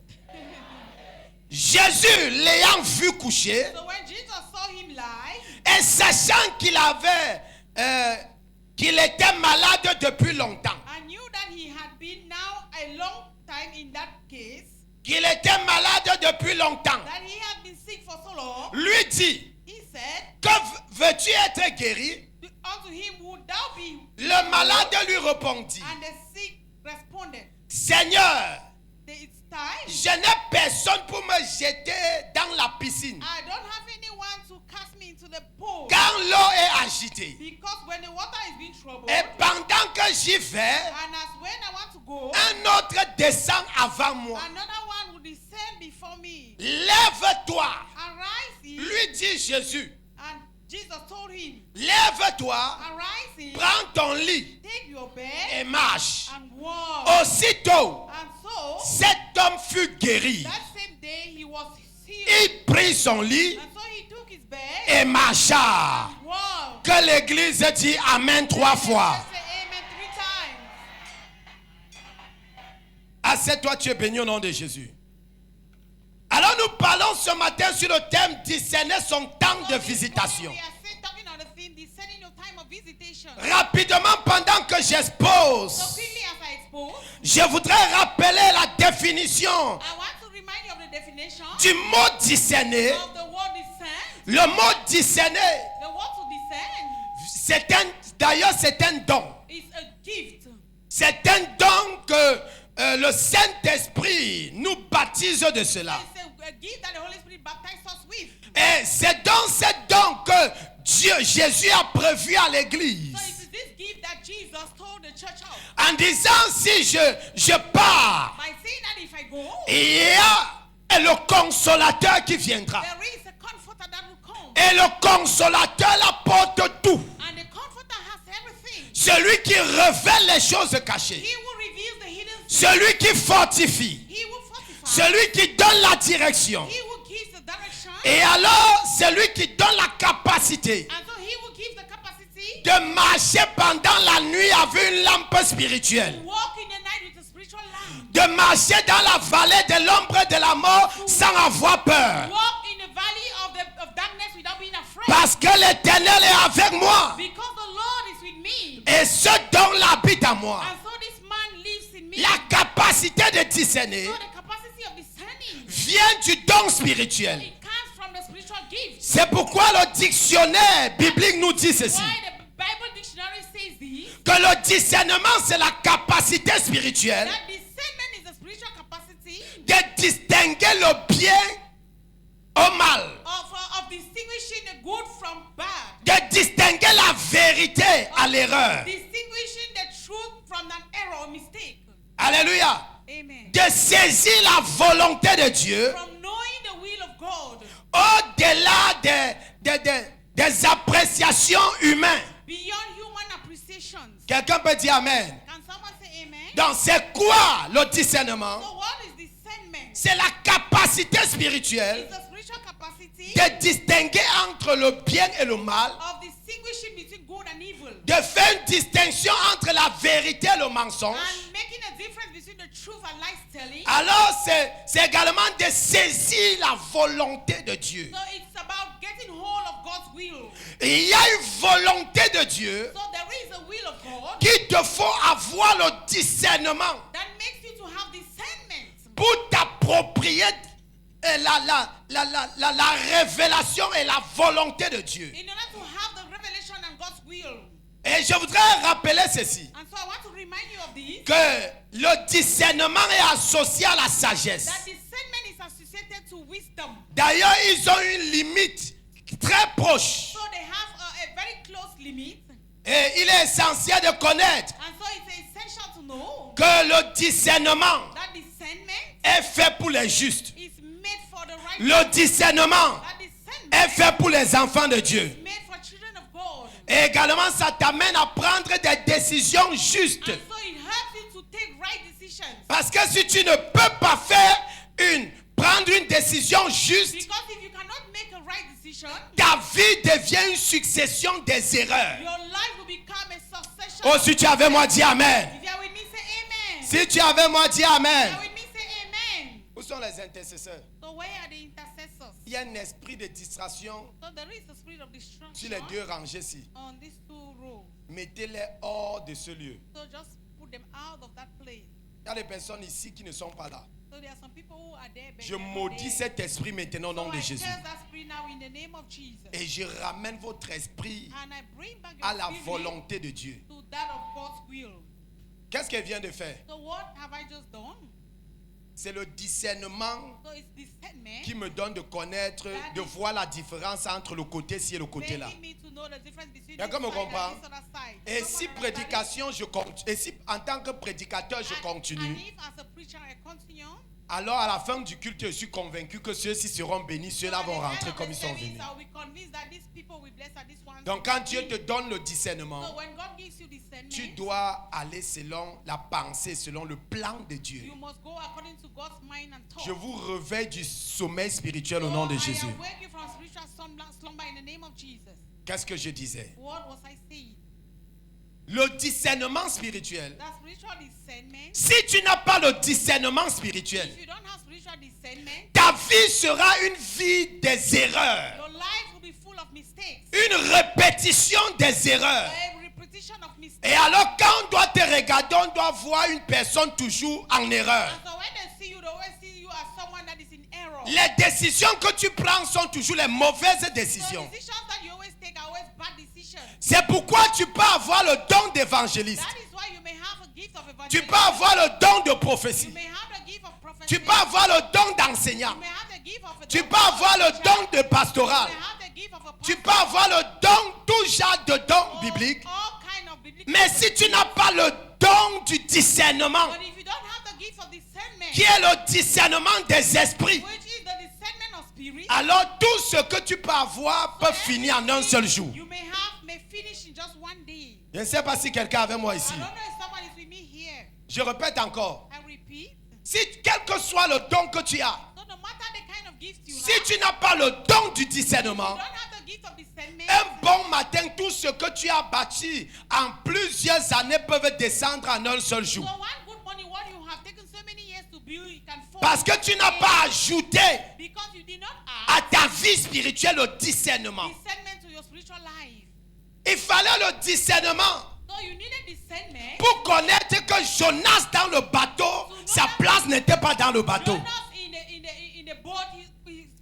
Jésus l'ayant vu coucher So when Jesus saw him lie, et sachant qu'il était malade depuis longtemps, I knew that he had been now a long time in that case, qu'il était malade depuis longtemps, that he had been sick for so long, lui dit, he said, que veux-tu être guéri? unto him would thou be. Le malade lui répondit, And the sick responded, Seigneur, it's time. je n'ai personne pour me jeter dans la piscine I don't have anyone to cast me into the pool. quand l'eau est agitée. Because when the water is being troubled, Et pendant que j'y vais, and as when I want to go, un autre descend avant moi. another one will descend before me. Lève-toi, Arise ye. lui dit Jésus. And Jesus told him, Lève-toi, arise ye, prends ton lit take your bed et marche. and walk. Aussitôt, And so, cet homme fut guéri. that same day he was healed. Il prit son lit And so he took his bed et marcha. and walked. Que l'église dit Amen 3 fois. Let's say amen 3 times. Assieds-toi, tu es béni au nom de Jésus. Alors nous parlons ce matin sur le thème discerner son temps de visitation. We are still talking on the theme, discerning your time of visitation. Rapidement, pendant que So j'expose, quickly as I expose, je voudrais rappeler la définition I want to remind you of the definition du mot discerner. of the word discern. Le mot discerner, The word to discern d'ailleurs c'est un don. is a gift. C'est un don que le Saint-Esprit nous baptise de cela. It's a gift that the Holy Spirit baptized us with. Et c'est dans ce don que Jésus a prévu à l'église. So it is this gift that Jesus told the church of. En disant si je pars, By saying that if I go, il y a le consolateur qui viendra. there is a comforter that will come. Et le consolateur apporte tout. And the comforter has everything. Celui qui révèle les choses cachées. He will reveal the hidden things. Celui qui fortifie. He will fortify. Celui qui donne la direction. He will give the direction. Et alors, celui qui donne la capacité And so he will give the capacity de marcher pendant la nuit avec une lampe spirituelle. to walk in the night with a spiritual lamp. De marcher dans la vallée de l'ombre de la mort sans avoir peur. Walk in the valley of darkness without being afraid. Parce que l'Éternel est avec moi. Because the Lord is with me. Et ce don habite en moi. And so this man lives in me. La capacité de discerner So the capacity of discerning, vient du don spirituel. it comes from the spiritual gift. C'est pourquoi le dictionnaire biblique nous dit ceci. Why the Bible dictionary says this, Que le discernement, c'est la capacité spirituelle that discernment is the spiritual capacity de distinguer le bien au mal. of distinguishing the good from bad. De distinguer la vérité à l'erreur. Distinguishing the truth from an error or mistake. Alléluia. Amen. De saisir la volonté de Dieu From knowing the will of God au-delà des appréciations humaines. beyond human appreciations. Quelqu'un peut dire Amen. Can someone say amen? Donc c'est quoi le discernement? So what is discernment? C'est la capacité spirituelle It's the spiritual capacity de distinguer entre le bien et le mal. of distinguishing between good and evil. De faire une distinction entre la vérité et le mensonge. And making a difference between the truth and lies telling. Alors c'est également de saisir la volonté de Dieu. So it's about getting hold of God's will. Et il y a une volonté de Dieu So there is a will of God qu'il te faut avoir le discernement that makes you to have discernment pour t'approprier la révélation et la volonté de Dieu. in order to have the revelation and God's will. Et je voudrais rappeler ceci, And so I want to remind you of this. que le discernement est associé à la sagesse. That discernment is associated to wisdom. D'ailleurs, ils ont une limite très proche. So they have a very close limit. Et il est essentiel de connaître And so it's essential to know que le discernement that discernment est fait pour les justes. is made for the right. Le discernement That discernment est fait pour les enfants de Dieu. is made for children of God. Et également, ça t'amène à prendre des décisions justes. And so it helps you to take right decisions. Parce que si tu ne peux pas faire prendre une décision juste, Because if you cannot make a right decision, ta vie devient une succession des erreurs. your life will become a succession. Oh, si tu es avec moi, dis Amen. If you are with me, say amen. Si tu es avec moi, dis If you Amen. are with me, say amen. Où sont les intercesseurs? So where are the intercessors? Il y a un esprit de distraction So there is the spirit of sur destruction les deux rangées-ci. on these two rows. Mettez-les hors de ce lieu. So just put them out of that place. Il y a des personnes ici qui ne sont pas là. So there are some people who are there. but Je they are not maudis there. cet esprit maintenant au So nom de I Jésus. curse that spirit now in the name of Jesus. Et je ramène votre esprit And I bring back your à la spirit volonté de Dieu. to that of God's will. Qu'est-ce qu'elle vient de faire? So what have I just done? C'est le discernement So it's discernment. qui me donne de connaître, de voir la différence entre le côté-ci et le côté-là. Making me to know the difference between Bien this comme on side and comprend. this other side. Et Someone si understand it? prédication, je continue, et si en tant que prédicateur, je And continue, if as a preacher I continue, alors à la fin du culte, je suis convaincu que ceux-ci seront bénis, ceux-là vont rentrer comme ils sont venus. I will be convinced that these people will bless and this one. Donc quand Dieu te donne le discernement, So when God gives you discernment, tu dois aller selon la pensée, selon le plan de Dieu. you must go according to God's mind and thought. Je vous réveille du sommeil spirituel au So nom de I Jésus. awake you from spiritual slumber in the name of Jesus. Qu'est-ce que je disais? What was I saying? Le discernement spirituel. That spiritual discernment. Si tu n'as pas le discernement spirituel, If you don't have spiritual discernment, ta vie sera une vie des erreurs. your life will be full of mistakes. Une répétition des erreurs. A repetition of mistakes. Et alors quand on doit te regarder, on doit voir une personne toujours en erreur. And so when they see you, they always see you as someone that is in error. Les décisions que tu prends sont toujours les mauvaises So décisions. decisions that you always take are always bad decisions. C'est pourquoi tu peux avoir le don d'évangéliste. That is why you may have a gift of Tu evangelism. peux avoir le don de You prophétie. may have the gift of prophecy. Tu peux avoir le don d'enseignant. You may have the gift of a Tu doctor, peux avoir le teacher. don de pastoral. You may have the gift of a Tu pastor. peux avoir le don, tout genre de don All- biblique. all kind of biblical Mais si tu n'as pas le don du discernement, But if you don't have the gift of discernment, qui est le discernement des esprits, which is the discernment of spirit, alors tout ce que tu peux avoir peut finir en un seul jour. you may finish in just one day. Je ne sais pas si quelqu'un est avec moi ici. I don't know if someone is with me here. Je répète encore. I repeat. Si quel que soit le don que tu as, So no matter the kind of gift you si have, tu n'as pas le don du you discernement, don't have the gift of discernment, un bon matin, tout ce que tu as bâti en plusieurs années peuvent descendre en un seul so jour. one good morning, what you have taken so many years to build, you can fall. Parce que tu n'as pas ajouté Because you did not à add ta vie spirituelle le discernement. discernment to your spiritual life. Il fallait le discernement So you needed discernment. pour connaître que Jonas dans le bateau, sa place n'était pas dans le bateau. Jonas in the boat, his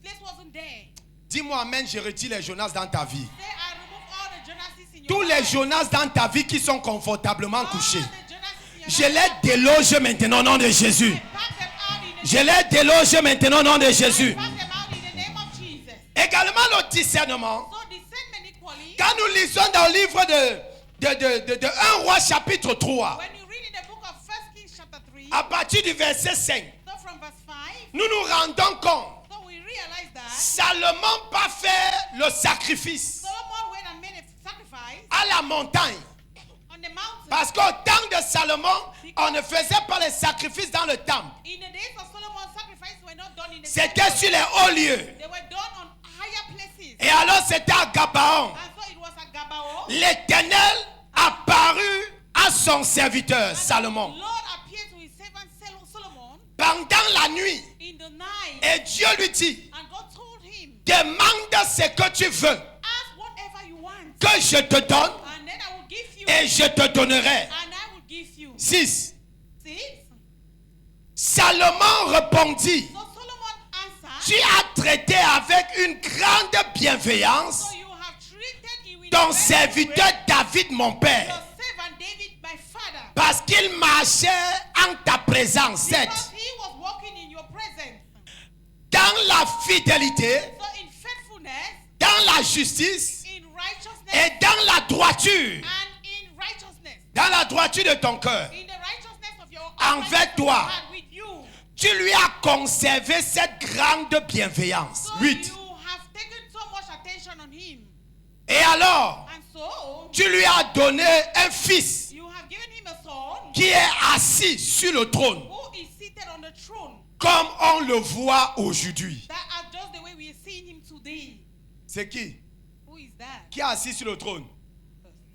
place wasn't there. Dis-moi Amen, je retire les Jonas dans ta vie. Say, I remove all the Jonases in your Tous life. les Jonas dans ta vie qui sont confortablement All couchés. the Jonases in your Je life. les déloge maintenant au nom de Jésus. Pack them out in the Je les déloge maintenant au nom de Jésus. Pack them out in the name of Jesus. Également le discernement. So discernment equally. Quand nous lisons dans le livre de 1 roi chapitre 3, When you read in the book of 1 Kings chapter 3, à partir du verset 5, so from verse 5, nous nous rendons compte, so we realize that Salomon pas fait le sacrifice Solomon went and made a sacrifice à la montagne. on the mountain. Parce qu'au temps de Salomon, on ne faisait pas les sacrifices dans le temple. In the days of Solomon, sacrifices were not done in the C'était temple. sur les hauts lieux. They were done on higher places. Et alors c'était à Gabaon. And so it was at Gabao. L'Éternel apparut à son serviteur And Salomon the Lord appeared to his servant Solomon pendant la nuit. in the night. Et Dieu lui dit, And God told him, demande ce que tu veux, ask whatever you want. que je te donne And then I will give you. et je te donnerai. And I will give you. 6. 6. Salomon répondit, So Solomon answered. tu as traité avec une grande bienveillance So you have treated him with ton a very serviteur way, David mon your père, servant David, my father. parce qu'il marchait en ta présence. 7. Because he was walking in your presence. Dans la fidélité, So in faithfulness, dans la justice in righteousness, et dans la droiture, and in righteousness. dans la droiture de ton cœur. In the righteousness of your Envers righteousness toi. of your heart with you. tu lui as conservé cette grande bienveillance. So 8. you have taken so much attention on him. Et alors, And so tu lui as donné un fils you have given him a son qui est assis sur le trône, who is seated on the throne. comme on le voit aujourd'hui. That are just the way we are seeing him today. C'est qui? Who is that? Qui est assis sur le trône?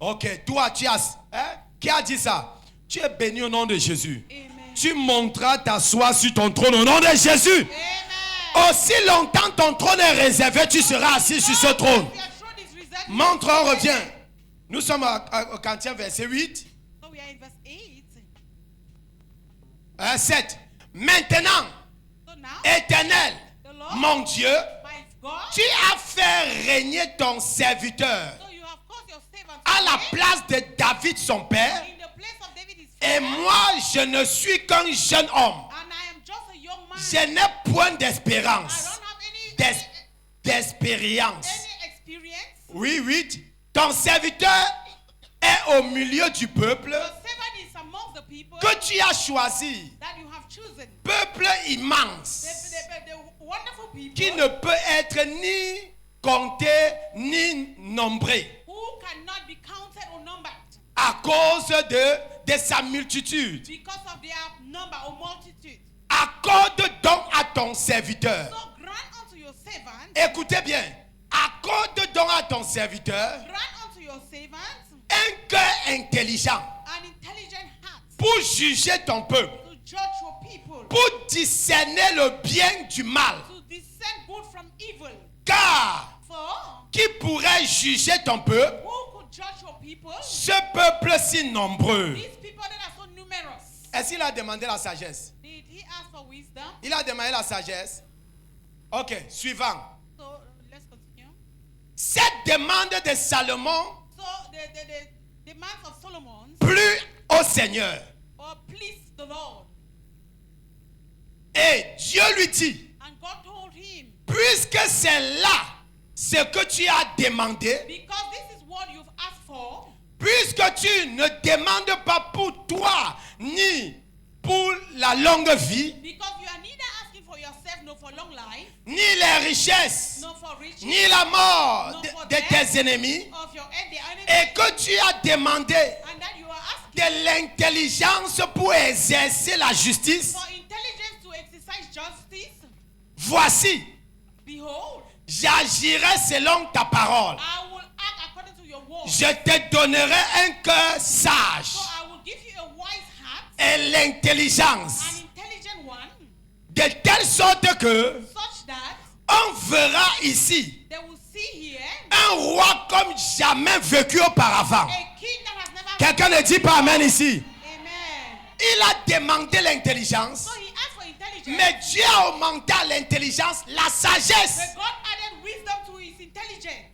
Ok, toi tu as... Hein? Qui a dit ça? Tu es béni au nom de Jésus. Amen. Tu monteras t'asseoir sur ton trône au nom de Jésus. Amen. Aussi longtemps ton trône est réservé, tu seras assis sur ce trône. Your throne is reserved. Montre, on revient. Nous sommes au Corinthiens verset 8. So we are in verse 8. 7. Maintenant, So now, Éternel, the Lord, mon Dieu, my God, tu as fait régner ton serviteur so you have caused your servant à la to reign place de David son père, in the place of David his et father, moi je ne suis qu'un jeune homme. and I am just a young man. Je n'ai point I d'espérance, don't have any d'expérience. experience. Oui, 8. Ton serviteur est au milieu du peuple Your servant is amongst the people que tu as choisi, that you have chosen. peuple immense, The wonderful people qui ne peut être ni compté ni nombré who cannot be counted or numbered à cause de sa multitude. because of their number or multitude. Accorde donc à ton serviteur. So grant unto your servant, Écoutez bien. Accorde donc à ton serviteur grant unto your servant un cœur intelligent an intelligent heart pour juger ton peuple, to judge your people, pour discerner le bien du mal. to discern good from evil. Car For qui pourrait juger ton peuple, who could judge your people? ce peuple si nombreux? These people that are so numerous. Est-ce qu'il a demandé la sagesse? Did he ask for wisdom? Il a demandé la sagesse. Ok, suivant. So let's continue. Cette demande de Salomon So the demands of Solomon plut au Seigneur. pleased the Lord. Et Dieu lui dit, And God told him, puisque c'est là ce que tu as demandé, because this is what you've asked for, puisque tu ne demandes pas pour toi ni pour la longue vie, because you are neither asking for yourself nor for long life, ni les richesses, nor for riches, ni la mort de tes ennemis, of your enemy, et que tu as demandé and that you are asking de l'intelligence pour exercer la justice, for intelligence to exercise justice, voici, behold, j'agirai selon ta parole. I will act according to your word. Je te donnerai un cœur sage So I will give you a wise heart, et l'intelligence, an intelligent one, de telle sorte que such that on verra ici they will see here un roi comme jamais vécu auparavant. a king that has never. Quelqu'un ne dit pas amen ici. Amen. Il a demandé l'intelligence, So he asked for intelligence. mais Dieu a augmenté à l'intelligence la sagesse. But God added wisdom to his intelligence.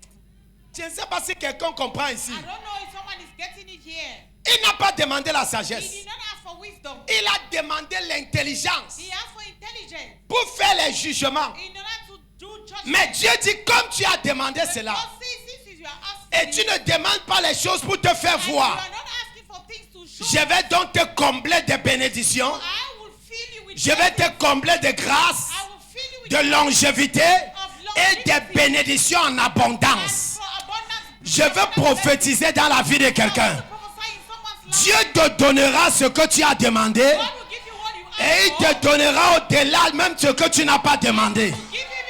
Je ne sais pas si quelqu'un comprend ici. I don't know if someone is getting it here. Il n'a pas demandé la He sagesse. did not ask for wisdom. Il a demandé l'intelligence He asked for intelligence pour faire les jugements. in order to do judgment. Mais Dieu dit, comme tu as demandé But cela, God says, since you are et asking, tu ne demandes pas les choses pour te faire and you voir, are not asking for things to show, je vais donc te combler de bénédictions, I will fill you with je vais te blessings. combler de grâce, I will fill you with de longévité of et de longevity bénédictions en and abondance. for abundance. Je veux prophétiser dans la vie de quelqu'un. Dieu te donnera ce que tu as demandé God will give you what you et il asked for. te donnera au-delà même ce que tu n'as pas demandé. Give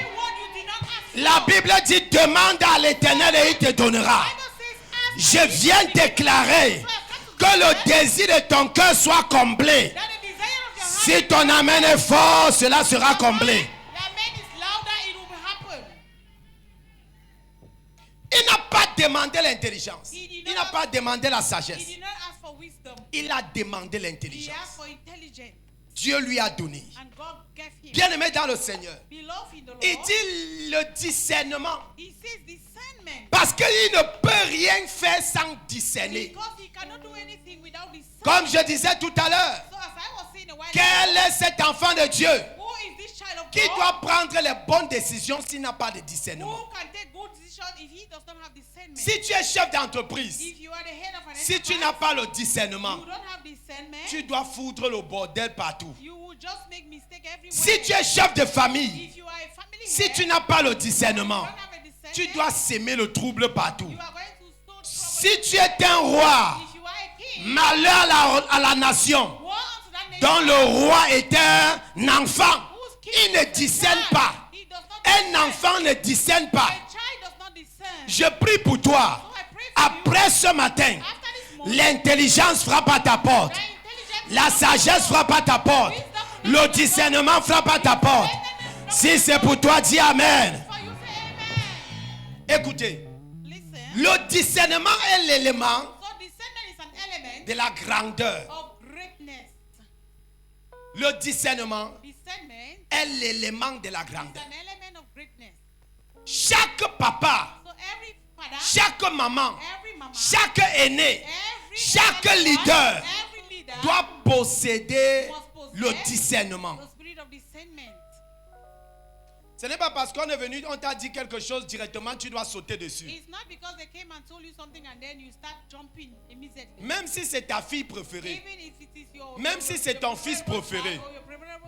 you what you did not ask La for. Bible dit demande à l'Éternel et il te donnera. Bible says, ask Je viens déclarer que le désir de ton cœur soit comblé. that the desire of your heart, Si ton amen est fort, cela sera comblé. the amen is louder, it will happen. Il n'a pas demandé l'intelligence. He did Il not n'a pas demandé la He sagesse. did not ask for wisdom. Il a demandé He l'intelligence. asked for intelligence. Dieu lui a donné. And God gave him. Bien-aimé dans le Seigneur, Beloved in the Lord. il dit le discernement. He says discernment. Parce qu'il ne peut rien faire sans discerner. Because he cannot do anything without discernment. Comme je disais tout à l'heure, So as I was saying a while quel ago, est cet enfant de Dieu who is this child of qui God doit prendre les bonnes décisions s'il n'a pas de who discernement? can take good decisions decision, if he does not have discernment, Si tu es chef d'entreprise, if you are the head of an si tu enterprise, n'as pas le discernement, you don't have discernment, tu dois foutre le bordel partout. you will just make mistake everywhere. Si tu es chef de famille, If you are a family si head, tu n'as pas le you discernement, don't have a discernment, tu dois s'aimer le trouble partout. you are going to sow trouble. Si tu es un roi, If you are a king, malheur à la nation woe unto that nation dont le roi est un enfant. whose king Il ne is a discerne child. pas. He does not Un discern. enfant ne discerne pas. A child does not discern. Je prie pour toi. So I pray for you. Après ce matin, After this moment, l'intelligence frappe à ta porte. the intelligence La sagesse frappe à ta porte. Le discernement frappe à ta porte. Si c'est pour toi, dis Amen. for you say amen. Écoutez, Listen. le discernement est l'élément So discernment is an element de la grandeur. of greatness. Le discernement Discernment est l'élément de la is grandeur. an element of greatness. Chaque papa, So every father, chaque maman, every mama, chaque aîné every chaque elder, leader every leader doit posséder must possess le discernement. the spirit of discernment. Ce n'est pas parce qu'on est venu, on t'a dit quelque chose directement, tu dois sauter dessus. It's not because they came and told you something and then you start jumping immediately. Même si c'est ta fille préférée, Even if it is your, même si c'est ton fils préféré,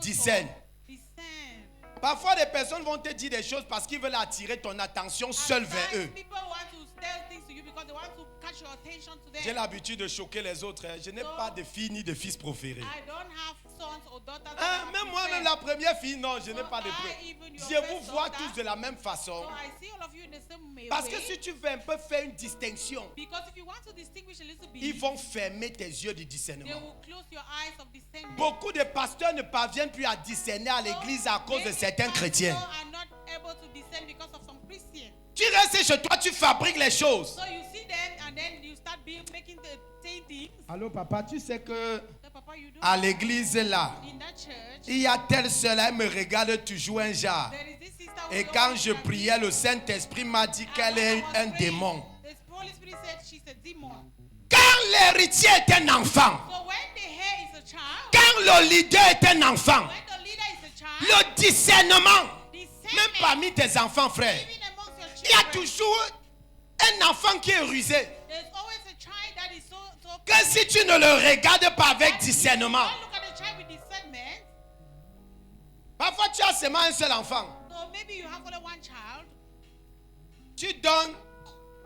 discerne. Discern. Parfois, des personnes vont te dire des choses parce qu'ils veulent attirer ton attention seul vers eux. People want to tell things to you because they want to catch your attention to them. J'ai l'habitude de choquer les autres. Je n'ai pas de fille ni de fils préférés. I don't have sons or daughters. Hein, même moi-même, la première fille, non, je n'ai pas de I, préférés. even your Je vous first vois daughter, tous de la même façon. So I see all of you in the same way. Parce que si tu veux un peu faire une distinction, Because if you want to distinguish a little bit, ils vont fermer tes yeux du they discernement. will close your eyes of discernment. Beaucoup de pasteurs ne parviennent plus à discerner à l'église à cause de certains chrétiens. People are not able to discern because of some Christians. Tu restes chez toi, tu fabriques les choses. So you see them and then you start making the same things. Allô papa, tu sais que So Papa, you do à l'église là, in that church. il y a telle seule, elle me regarde toujours un genre. There is this sister who Et always quand je looks at me. priais, le Saint-Esprit m'a dit And qu'elle when I est was un praying, démon. The Holy Spirit said she's a demon. Quand l'héritier est un enfant, So when the hair is a child, quand le leader est un enfant, when the leader is a child, le discernement, discernment, même parmi tes enfants frères, even amongst your il y a children, toujours un enfant qui est rusé. there's always a child that is so Que si tu ne le regardes pas avec discernement, Don't look at the child with discernment. parfois tu as seulement un seul enfant. So maybe you have only one child. Tu donnes,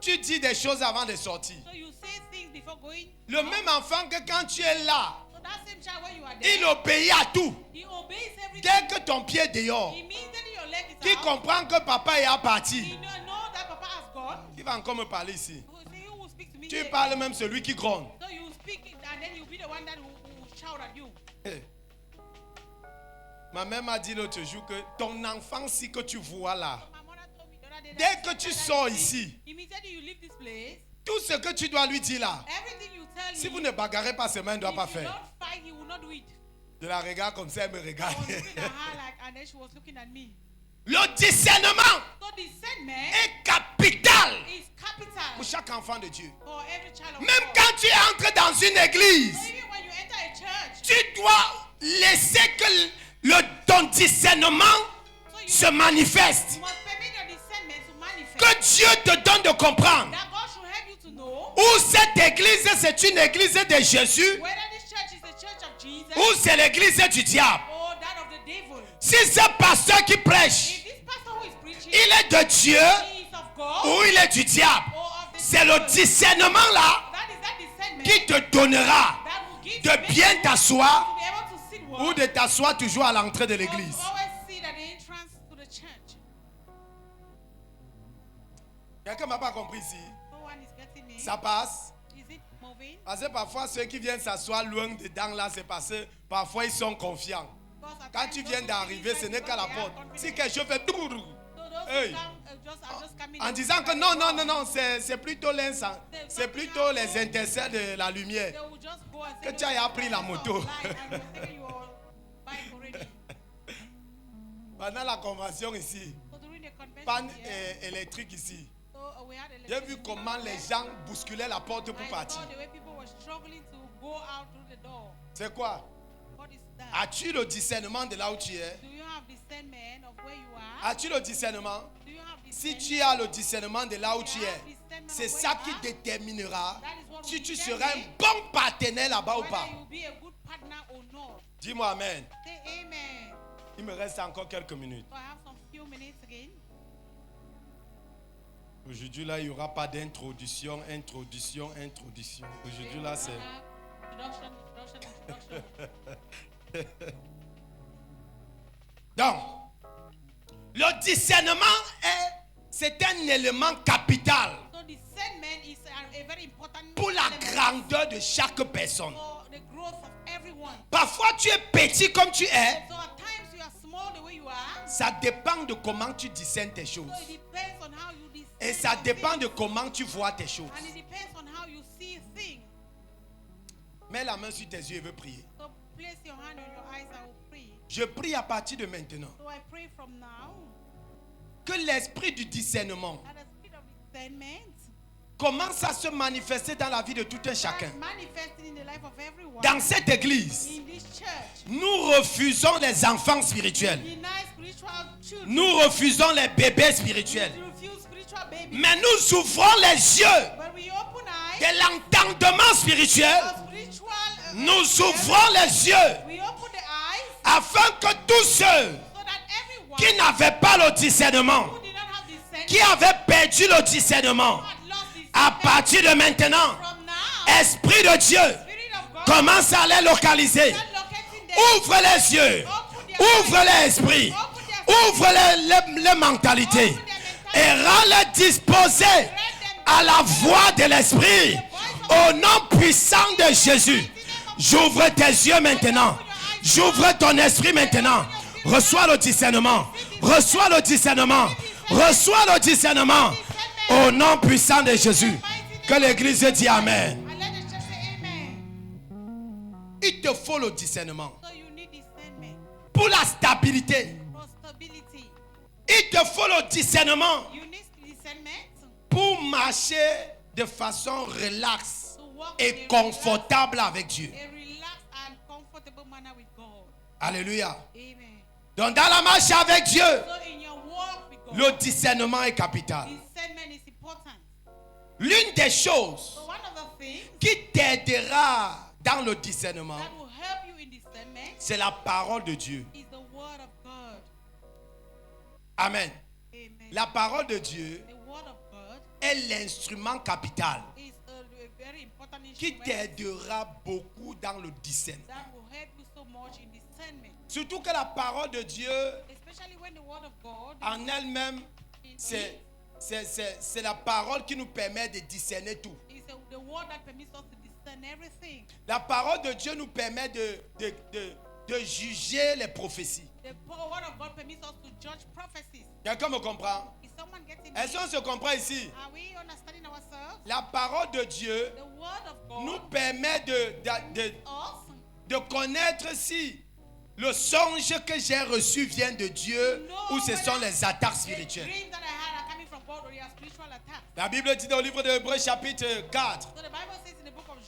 tu dis des choses avant de sortir. So you say things before going. Le même enfant que quand tu es là, So that same child when you are there, il obéit à tout. he obeys everything. Dès que ton pied est dehors, Immediately your leg is qui out. comprend que papa est parti, You know that Papa has gone. qui va encore me parler ici. Who say who will speak to me? Tu here? parles même celui qui gronde. So you speak it and then you'll be the one that will shout at you. Hey. Ma mère m'a dit l'autre jour que ton enfant, si que tu vois là, My mother told me the other day dès that que tu that sors you see, ici, immediately you leave this place, tout ce que tu dois lui dire là, everything you tell si him, vous ne bagarrez pas, ses mains ne doivent if pas you faire. don't fight, he will not do it. Je la regarde comme ça, elle me I regarde. was looking at her like, and then she was looking at me. Le discernement So discernment est capital is capital pour chaque enfant de Dieu. for every child of Même God. quand tu entres dans une église, So even when you enter a church, tu dois laisser que ton discernement so you se manifeste. must permit your discernment to manifest. Que Dieu te donne de comprendre. That God should help you to know Ou cette église, c'est une église de Jésus, whether this church is the church of Jesus ou c'est l'église du diable. or that of the devil. Si ce pasteur qui prêche, If this pastor who is preaching il est de Dieu he is of God ou il est du diable, or of the c'est le devil, discernement là that is that discernment qui te donnera that will give de you bien to t'asseoir be able to sit well ou de t'asseoir toujours à l'entrée de or to l'église. always sit at the entrance to the church. Quelqu'un m'a pas compris ici. No one is getting me. Ça passe. Is it moving? Parce que parfois ceux qui viennent s'asseoir loin dedans là, c'est parce que parfois ils sont confiants. Because at Quand times tu those viens who d'arriver, finish ce n'est because qu'à la they are porte. confident. Si quelque chose fait tourou, So those hey. who come are just coming en in disant que by non, the non, door. non, non, c'est plutôt l'instant. C'est plutôt les intercesseurs de la lumière. They will just go and Que say, tu as appris la moto. Pendant la convention ici, So during the panne convention here, électrique ici, so we had j'ai electricity vu comment les there. gens bousculaient la porte I pour saw partir. the way people were struggling to go out through the door. C'est quoi? What is that? As-tu le discernement de là où tu es? Do you have discernment of where you are? As-tu le discernement? Do you have Si discernment? tu as le discernement de là où tu You have es, discernment c'est of where ça you qui are. déterminera That is what si will tu determine seras un bon partenaire là-bas ou whether pas. you will be a good partner or not. Dis-moi amen. Say amen. Il me reste encore quelques minutes. So I have some few minutes again. Aujourd'hui, là, il n'y aura pas d'introduction. Aujourd'hui, là, c'est... Introduction. Donc, le discernement c'est un élément capital So discernment is a very important pour la element grandeur de chaque personne. for the growth of everyone. Parfois, tu es petit comme tu es. So at times you are small the way you are. Ça dépend de comment tu discernes tes choses. So it depends on how you discern. Et ça your dépend things. de comment tu vois tes choses. And it depends on how you see things. Mets la main sur tes yeux et veux prier. So place your hand on your eyes. I will pray. Je prie à partir de maintenant So I pray from now que l'esprit du discernement that the spirit of discernment commence à se manifester dans la vie de tout un chacun. is manifested in the life of everyone. Dans cette église, In this church, nous refusons les enfants spirituels. deny spiritual children. Nous refusons les bébés spirituels. We refuse spiritual babies. Mais nous ouvrons les yeux But we open eyes de l'entendement spirituel. of spiritual. Nous ouvrons les yeux We open the eyes afin que tous ceux so that everyone qui n'avaient pas le discernement, who did not have discernment, qui avaient perdu le discernement, who had lost à discernment, partir de maintenant, from now, Esprit de Dieu, Spirit of God, commence à les localiser. start locating them. Ouvre les yeux, ouvre les esprits, ouvre les mentalités et rends-les disposés à la voix de l'Esprit. Au nom puissant de Jésus, j'ouvre tes yeux maintenant. J'ouvre ton esprit maintenant. Reçois le discernement. Reçois le discernement. Reçois le discernement. Au nom puissant de Jésus. Que l'église dit Amen. And let the church say amen. Il te faut le discernement. So you need discernment Pour la stabilité, for stability. il te faut le discernement You need discernment pour marcher de façon relaxe to walk et in confortable avec Dieu. a relaxed and comfortable manner with God. Alléluia. Amen. Donc dans la marche avec Dieu, So in your walk with God, le discernement est capital. discernment is important. L'une des choses So one of the things qui t'aidera dans le discernement, that will help you in discernment c'est la parole de Dieu. is the word of God. Amen. Amen. La parole de Dieu The word of God est l'instrument capital is a very important qui instrument t'aidera beaucoup dans le discernement. that will help you so much in discernment. Surtout que la parole de Dieu Especially when the word of God en elle-même, is c'est la parole qui nous permet de discerner tout. the word that permits us to discern everything. La parole de Dieu nous permet de juger les prophéties. The word of God permits us to judge prophecies. Quelqu'un me comprend? Is someone getting Est-ce qu'on me? se comprend ici? Are we understanding ourselves? La parole de Dieu The word of God nous permet us de connaître si le songe que j'ai reçu vient de Dieu know ou ce sont whether les attaques the spirituelles. dreams that I had are coming from God or they are spiritual attacks. La Bible dit dans le livre de Hébreux chapitre 4, So the Bible says in the book of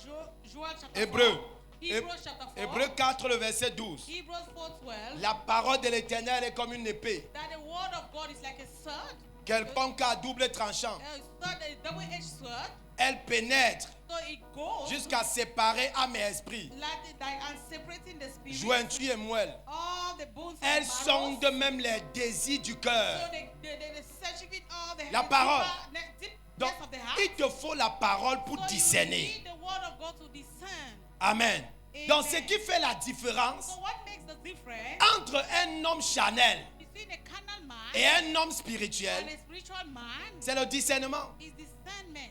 Joel chapter Hébreux, 4, Hebrews chapter 4, Hébreux 4, le verset 12. Hebrews 4:12, La parole de l'Éternel est comme une épée, that the word of God is like a sword, quelconque à double tranchant. a double-edged sword. Elle pénètre So it goes jusqu'à séparer âme et esprit, and separating the spirit, jointure et moelle. all the bones Elle and marrows. sonde même les désirs du So cœur. they search even all the La parole. deep Donc, depths of the heart. il te faut la parole pour So you discerner. need the word of God to discern. Amen. Amen. Donc, ce qui fait la différence So what makes the difference entre un homme charnel between a carnal man et un homme spirituel, and a spiritual man c'est le discernement. is discernment.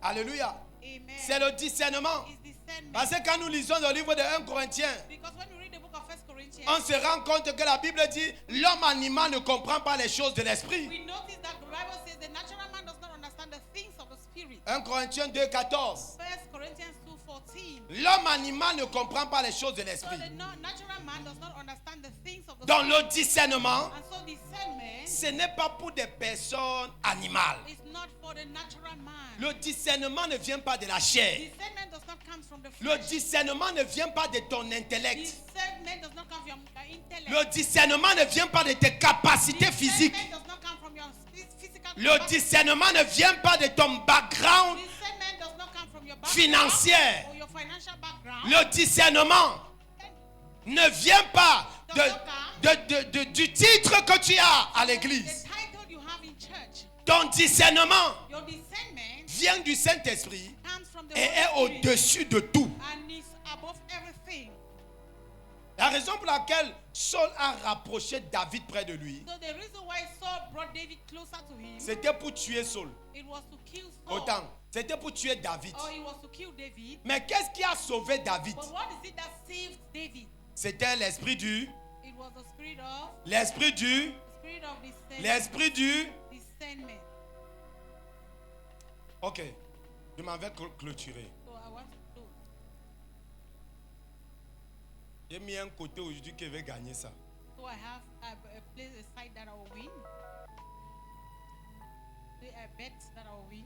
Alléluia. Amen. C'est le discernement. Is discernment. Parce que quand nous lisons le livre de 1 Corinthiens, Because when we read the book of 1 Corinthians, on se rend compte que la Bible dit l'homme animal ne comprend pas les choses de l'esprit. we notice that the Bible says the natural man does not understand the things of the spirit. 1 Corinthiens 2,14. 1 Corinthians 2:14. L'homme animal ne comprend pas les choses de So l'esprit. the natural man does not understand the things of the Dans spirit. le discernement, And so discernment ce n'est pas pour des personnes animales. is not for the natural man. Le discernement ne vient pas de la chair. Discernment does not come from the Le flesh. discernement ne vient pas de ton intellect. Discernment does not come from your intellect. Le discernement ne vient pas de tes capacités physiques. Discernment does not come from your physical Le capacity. discernement ne vient pas de ton background Discernment does not come from your background financier. or your financial background. Le discernement ne vient pas du titre que tu as à The l'église. title you have in church. Ton discernement Your discernment vient du Saint-Esprit comes from the et est Holy Spirit au-dessus de tout. and is above everything. La raison pour laquelle Saul a rapproché David près de lui, So the reason why Saul brought David closer to him, c'était pour tuer Saul. it was to kill Saul. Autant, c'était pour tuer David. Or it was to kill David. Mais qu'est-ce qui a sauvé David? But what is it that saved David? C'était l'esprit du It was the spirit of discernment. Ok, je m'en vais clôturer. So I want to close. J'ai mis un côté aujourd'hui qui veut gagner ça. So I have a place aside that I will win. I bet that I will win.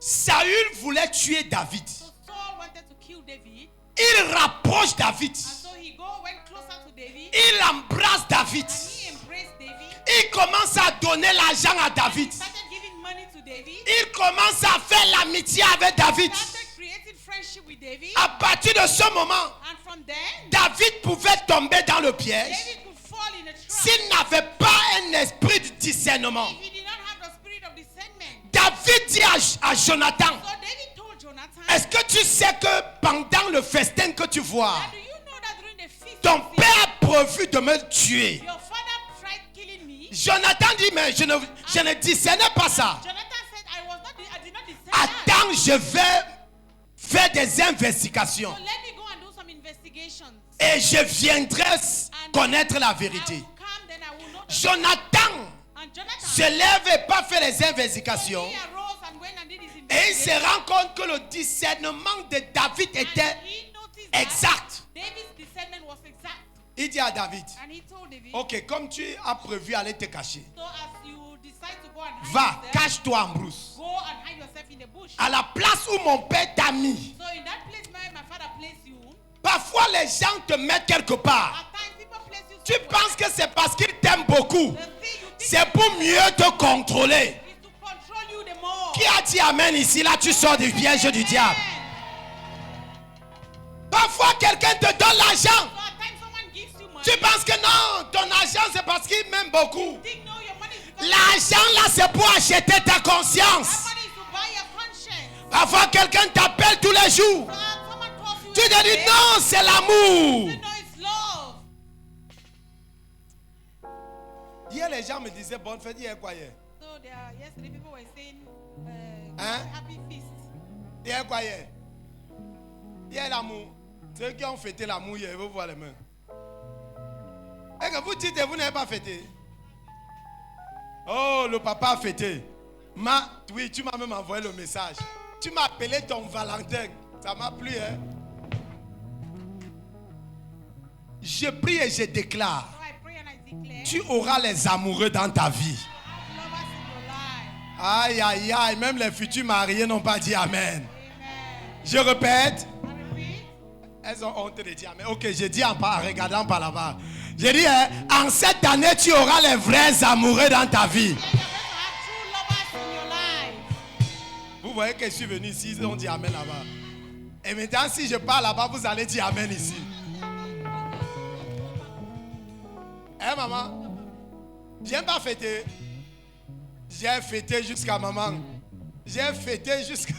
Saül voulait tuer David. So Saul wanted to kill David, Il rapproche David. and so he went closer to David, Il embrasse David. and he embraced David. Il commence à donner l'argent à David. He started giving money to David. Il commence à faire l'amitié avec David. Started creating friendship with David, À partir de ce moment, and from then, David pouvait tomber dans le piège David could fall in a trap s'il n'avait pas un esprit de discernement. if he did not have the spirit of discernment. David dit à Jonathan, So David told Jonathan, est-ce que tu sais que pendant le festin que tu vois, "Now, do you know that during the feast, ton père a prévu de me tuer? your father tried killing me?" Jonathan dit, mais je ne discernais pas ça. Jonathan said, I did not discern that. Attends, je vais faire des investigations So let me go and do some investigations. et je viendrai connaître la I vérité. will come, then I will know the Jonathan And Jonathan, se lève et pas fait les investigations he arose and went and did his et il se investigation. rend compte que le discernement de David était And he noticed that exact. David's discernment was exact. Il dit à David, And he told David, ok, comme tu as prévu aller te cacher, so as you decide to go and hide va, yourself, cache-toi en brousse. go and hide yourself in the bush. À la place où mon père t'a mis. So in that place where my father placed you, Parfois les gens te mettent quelque part. at times people place you Tu somewhere. penses que c'est parce qu'ils t'aiment beaucoup. The thing you think C'est pour mieux te contrôler. is to control you the more. Qui a dit amen ici? Là, tu sors du piège du diable. Parfois, quelqu'un te donne l'argent. So at times someone gives you money. Tu penses que non, ton argent, c'est parce qu'il m'aime beaucoup. Think no, your money is because L'argent, là, c'est pour acheter ta that conscience. money is to buy your conscience. Parfois, quelqu'un t'appelle tous les jours. So someone calls you Tu every te dis day, non, c'est l'amour. you know it's love. Hier, les gens me disaient, bonne fête, hier quoi hier? So yesterday people were saying, Hein? happy feast. Hier quoi hier? Hier l'amour. Ceux qui ont fêté l'amour hier, ils vont voir les mains. Et que vous dites et vous n'avez pas fêté. Oh, le papa a fêté. Oui, tu m'as même envoyé le message. Tu m'as appelé ton Valentin. Ça m'a plu, hein? Je prie et je déclare. So I pray and I declare, Tu auras les amoureux dans ta vie. have lovers in your life. Aïe, aïe, aïe. Même les futurs mariés n'ont pas dit Amen. Amen. Je répète. I repeat, Elles ont honte de dire Amen. Ok, j'ai dit en regardant par là-bas. J'ai dit, hein, en cette année, tu auras les vrais amoureux dans ta vie. you're going to have true lovers in your life. Vous voyez que je suis venu ici, ils ont dit Amen là-bas. Et maintenant, si je parle là-bas, vous allez dire Amen ici. Hein, maman? J'ai pas fêté. J'ai fêté jusqu'à maman. J'ai fêté jusqu'à...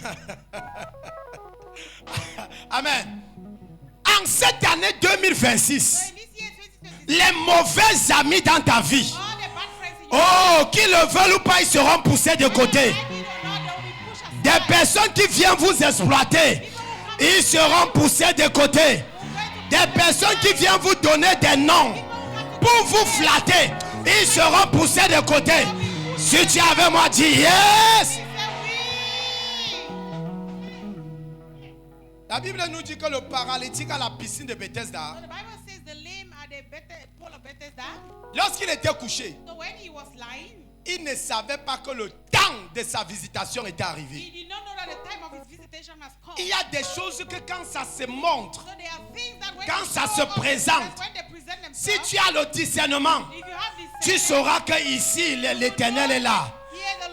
Amen. En cette année 2026, So in this year 2026, les mauvais amis dans ta vie, all the bad friends in your oh, qu'ils le veulent ou pas, ils seront poussés de côté. life, or not, they will be pushed aside. Des personnes qui viennent vous exploiter, ils seront poussés de côté. Des personnes qui viennent vous donner des noms pour vous flatter, ils seront poussés de côté. Si tu avais moi dit yes. Say we. La Bible nous dit que le paralytique à la piscine de Bethesda, So the Bible says the lame at the pool of Bethesda. lorsqu'il était couché, So when he was lying, il ne savait pas que le temps de sa visitation était he arrivé. did not know that the time of his visitation visitation has come. Il y a des choses que quand ça se montre, So there are things that when quand they ça show se up, présente, when they present si themselves, tu as le discernement, if you have this tu sauras que ici l'Éternel est là.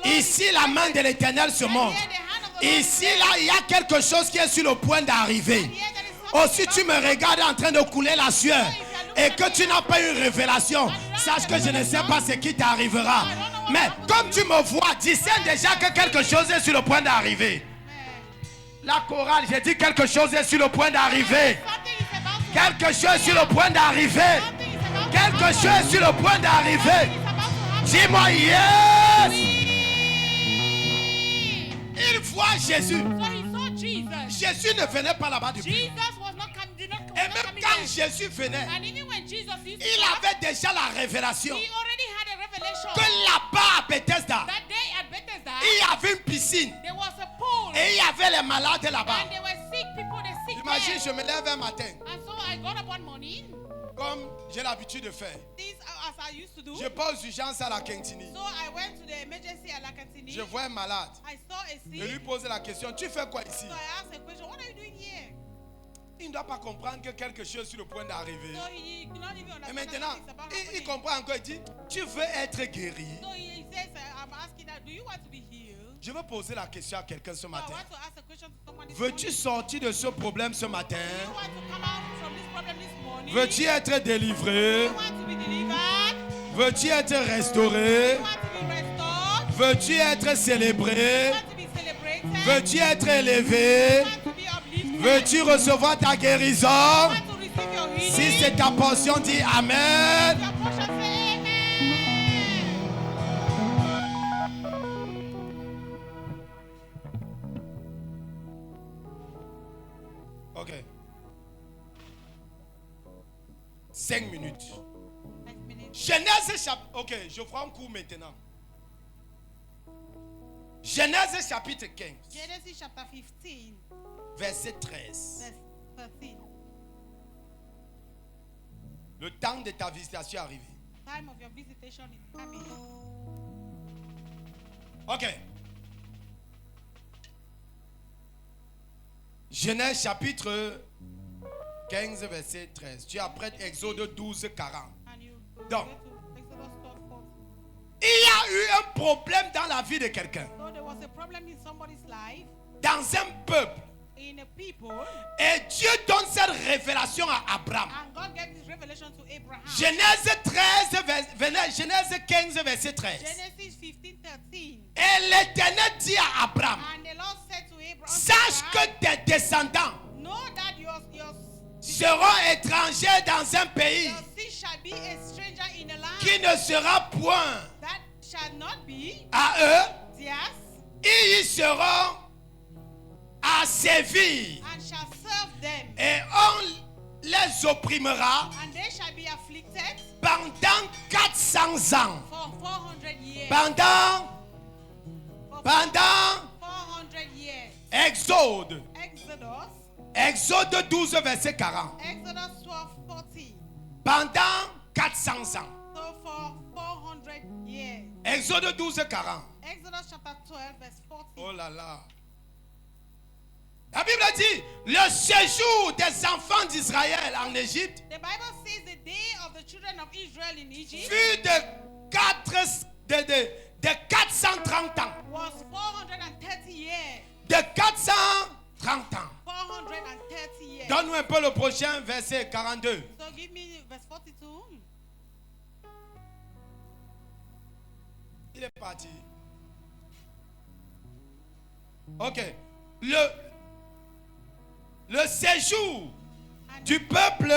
Ici la main de l'Éternel se montre. Ici là il y a quelque chose qui est sur le point d'arriver. Aussi tu me regardes en train de couler la sueur et que tu n'as pas eu révélation, sache que je ne sais pas ce qui t'arrivera. Mais comme tu me vois, discerne déjà que quelque chose est sur le point d'arriver. La chorale, j'ai dit quelque chose est sur le point d'arriver. Quelque chose est sur le point d'arriver. Quelque chose est sur le point d'arriver. Dis-moi yes. Il voit Jésus. So he saw Jesus. Jésus ne venait pas là-bas depuis. Jesus was not coming, did not Et was not même coming quand there. Jésus venait, And even when Jesus used to il come, avait déjà la révélation he already had a revelation que là-bas à Bethesda, that day at Bethesda, il y avait une piscine there was a pool et il y avait les malades là-bas. and there were sick people, the sick Imagine, men. je me lève un matin, And so I got up one morning, comme j'ai l'habitude de faire. this as I used to do. Je pose urgence à la Quintini. So I went to the emergency at La Cantini. Je vois un malade. I saw a Je lui sick. pose la question, tu fais quoi ici? So I asked a question, what are you doing here? Il ne doit pas comprendre que quelque chose est sur le point d'arriver. So he could not even Et understand maintenant, that it's about il happening. comprend encore, il dit, tu veux être guéri? So he says, I'm asking that, do you want to be healed? Je veux poser la question à quelqu'un ce So I matin. want to ask a question to someone this Veux-tu morning. sortir de ce problème ce matin? Do you want to come out from this problem this morning? Veux-tu être Do délivré? you want to be delivered? Veux-tu être Do restauré? you want to be restored? Veux-tu être célébré? Do you want to be celebrated? Veux-tu être Do élevé? you want to be uplifted? Veux-tu recevoir ta guérison? Do you want to receive your healing? Si c'est ta portion, dis Amen. Your portion, say amen. Ok. 5 minutes. 5 minutes. Genèse chapitre. Ok, je ferai un coup maintenant. Genèse chapitre 15, Genesis chapter 15, verset 13. verse 13. Le temps de ta visitation est arrivé. Time of your visitation is coming. Ok. Genèse chapitre 15, verset 13. Tu apprêtes Exode 12, 40. And you Donc. get to Exodus 12, 40. Il y a eu un problème dans la vie de quelqu'un, So there was a problem in somebody's life, dans un peuple. in a people, Et Dieu donne cette révélation à Abraham. and God gave this revelation to Abraham. Genèse 13, Genèse 15, verset 13. Genesis 15, 13. Et l'Éternel dit à Abraham, And the Lord said to Abraham, sache que tes descendants know that your seront étrangers dans un pays seed shall be a stranger in a land qui ne sera point that shall not be à eux. theirs, Ils y seront à servir and shall serve them, et on les opprimera and they shall be afflicted pendant 400 ans. for 400 years. Pendant For 400 years. Exode. Exodus, Exode 12, verset 40. Exodus 12, 40. Pendant 400 ans. So for 400 years. Exode 12, 40. Exodus chapter 12, verse 40. Oh là là. La Bible dit, le séjour des enfants d'Israël en Égypte The Bible says the day of the children of Israel in Egypt fut de 430 ans. was 430 years. De 430 ans. 430 years. Donne-nous un peu le prochain verset 42. So give me verse 42. Il est parti. Ok. Le séjour du peuple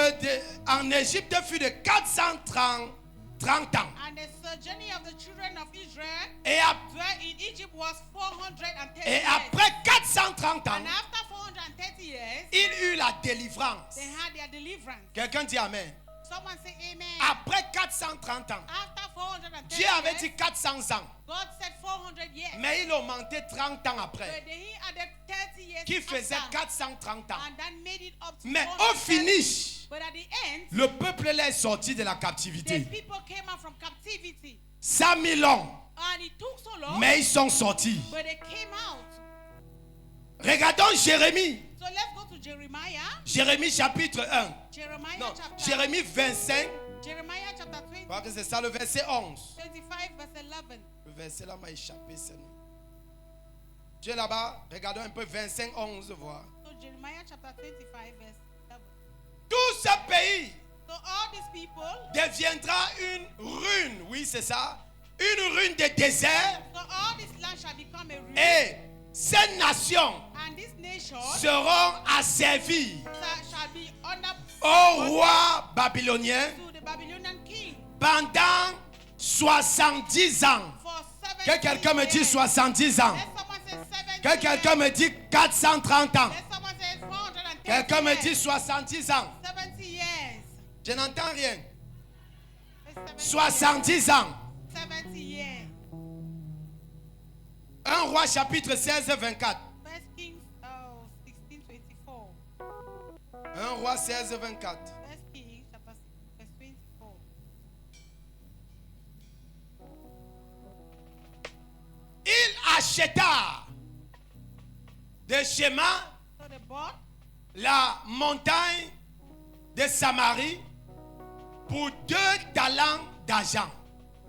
en Égypte fut de 430 ans. And the sojourning of the children of Israel Et, dwelt in Egypt was 430 et years. après 430 ans, And after 430 years, il eut la délivrance. they had their deliverance. Quelqu'un dit Amen. Someone say amen. Après 430 ans, After 430 Dieu avait years, dit 400 ans. God said 400 years. Mais il augmentait 30 ans après. But then he added 30 years Qui faisait after, 430 ans. and that made it up to Mais 430. au finish, But at the end, le peuple est sorti de la the captivité. people came out from captivity. 100 000 ans. And it took so long, Mais ils sont sortis. but they came out. Regardons Jérémie. So let's go to Jeremiah. Jérémie chapitre 1. Jeremiah Non, chapter. Jérémie 25. Jeremiah chapter 20, Je crois que c'est ça le verset 11. 25 verse 11. Le verset là m'a échappé, Seigneur. Dieu là-bas, regardons un peu 25, 11, voir. So Jeremiah chapter 25 verse 11. Tout ce pays So all these people, deviendra une ruine. Oui, c'est ça. Une ruine de désert. so all this land shall become a ruin, Et ces nations and this nation seront asservies shall be under au roi babylonien to the Babylonian king pendant 70 ans. for 70 Que quelqu'un me dise years. 70 ans. Let someone say 70 Que quelqu'un me dise 430 ans. Let someone say 430 Quelqu'un me years. dit 70 ans. 70 years. Je n'entends rien. Say 70 ans. 70 years. 1 roi chapitre 16, 24. First Kings 16, 24. 1 roi 16, 24. First Kings chapter 6, verse 24. Il acheta de Shema So they bought la montagne de Samarie pour 2 talents d'argent.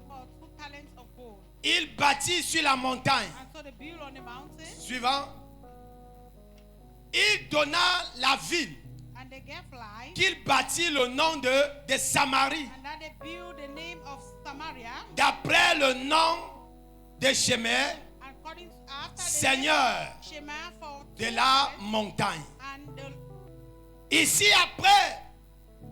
for 2 talents of gold. Il bâtit sur la montagne. And so they built on the mountain, Suivant. Il donna la ville and they gave life, qu'il bâtit le nom de Samarie, and that they built the name of Samaria, d'après le nom de Shemé, according to after the Seigneur name Shema for de 2 la talents, montagne. and the, Ici, après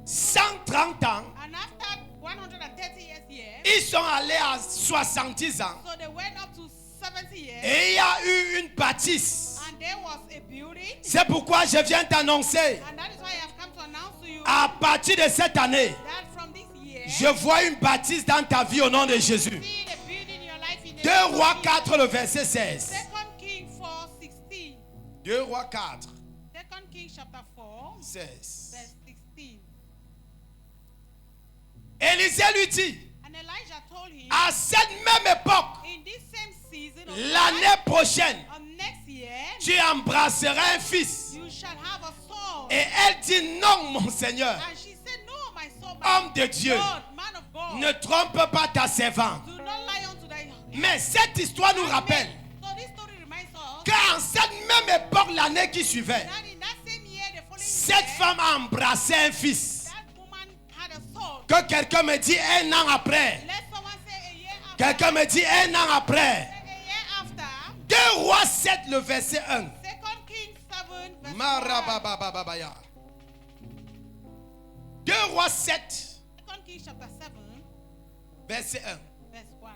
130 ans, and after 130 years here, ils sont allés à 70 ans. so they went up to 70 years, Et il y a eu une bâtisse. and there was a building, C'est pourquoi je viens t'annoncer, and that is why I have come to announce to you à partir de cette année, that from this year, je vois une bâtisse dans ta vie au nom de Jésus. see the building in your life in the 2 name of Rois Jesus. 4, le verset 16. Second King 4:16. 2 Rois 4, Second King chapter 4, 16. verse 16. Élisée lui dit, And Elijah told him, à cette même époque, in this same season of l'année life, prochaine, next year, tu embrasseras un fils. you shall have a son. Et elle dit, non, mon Seigneur, And she said, no, my son, homme my de Dieu, God, man of God, ne trompe pas ta servante. do not lie unto thy Mais cette histoire nous rappelle So this story reminds us qu'en cette même époque, l'année qui suivait, that in that same year, the following cette year, femme a embrassé un fils. that woman had a son. Que quelqu'un me dit 1 an après. Let someone say a year after. Quelqu'un me dit 1 an après. A year after. 2 Rois 7, le verset 1. Second King 7, verse 1. Marababababaya. 2 Rois 7, Second King chapter 7, verset 1. verse 1.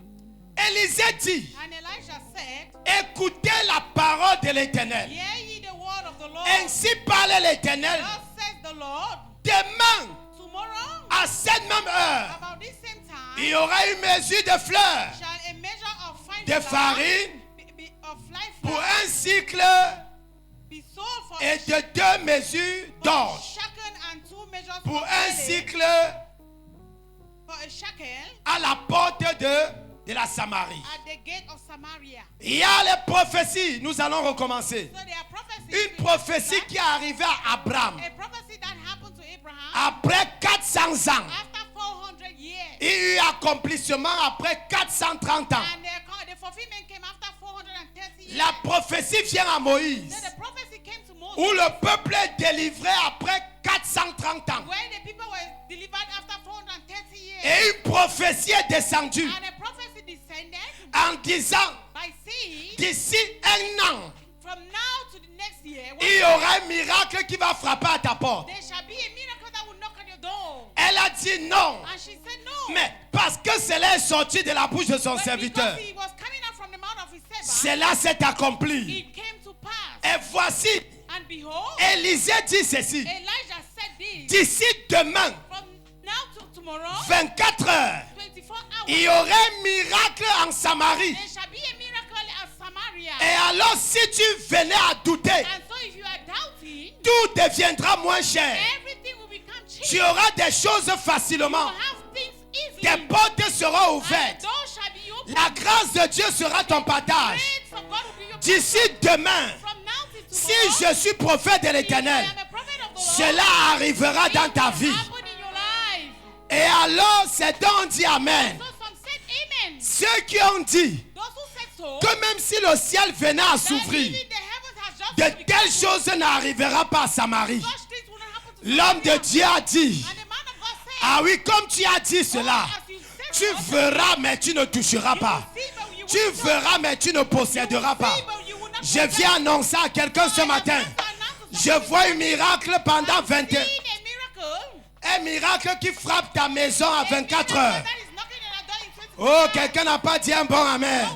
Élisée dit, And Elijah said, écoutez la parole de l'Éternel. hear ye the word of the Lord. Ainsi parle l'Éternel. Thus says the Lord, Demain, tomorrow, à cette même heure, about this same il y time, aura une mesure de fleurs, shall a measure of fine de flour farine, of fine pour flour un cycle be sold for et a de 2 mesures d'orge. shekel and 2 measures Pour of un barley cycle for a shekel à la porte de la Samarie. at the gate of Samaria. Il y a les prophéties. Nous allons recommencer. So there are prophecies. Une prophétie qui est arrivée à Abraham A prophecy that happened to Abraham après 400 ans. after 400 years. Il y a eu accomplissement après 430 ans. And the fulfillment came after 430 years. La prophétie vient à Moïse, So the prophecy came to Moses, où le peuple est délivré après 430 ans. where the people were delivered after 430 years. Et une prophétie est descendue And a prophecy descended en disant, by saying, d'ici 1 an, from now to the next year, il y aura un miracle qui va frapper à ta porte. there shall be a miracle that will knock on your door. Elle a dit non. And she said no. Mais parce que cela est sorti de la bouche de son But serviteur, because he was coming out from the mouth of his servant, cela s'est accompli. it came to pass. Et voici, And behold, Élisée dit ceci, Elijah said this, d'ici demain, from now to tomorrow, 24 heures, 24 hours, il y aurait un miracle en Samarie. there shall be a miracle at Samaria. Et alors si tu venais à douter, And so if you are doubting, tout deviendra moins cher. everything will become cheap. Tu auras des choses You facilement. will have things easily. Tes portes seront And ouvertes. the door shall be opened. La grâce de Dieu sera ton partage. Grace of God will be your D'ici portion. demain, From now till Si je suis prophète de l'Éternel, cela arrivera dans ta vie. Et alors, c'est donc on dit Amen. Ceux qui ont dit que même si le ciel venait à s'ouvrir, de telles choses n'arrivera pas à Samarie. L'homme de Dieu a dit, ah oui, comme tu as dit cela, tu verras mais tu ne toucheras pas. Tu verras mais tu ne posséderas pas. Je viens annoncer à quelqu'un ce matin, je vois un miracle pendant 21 heures. Un miracle qui frappe ta maison à 24 heures. Oh, quelqu'un n'a pas dit un bon amen.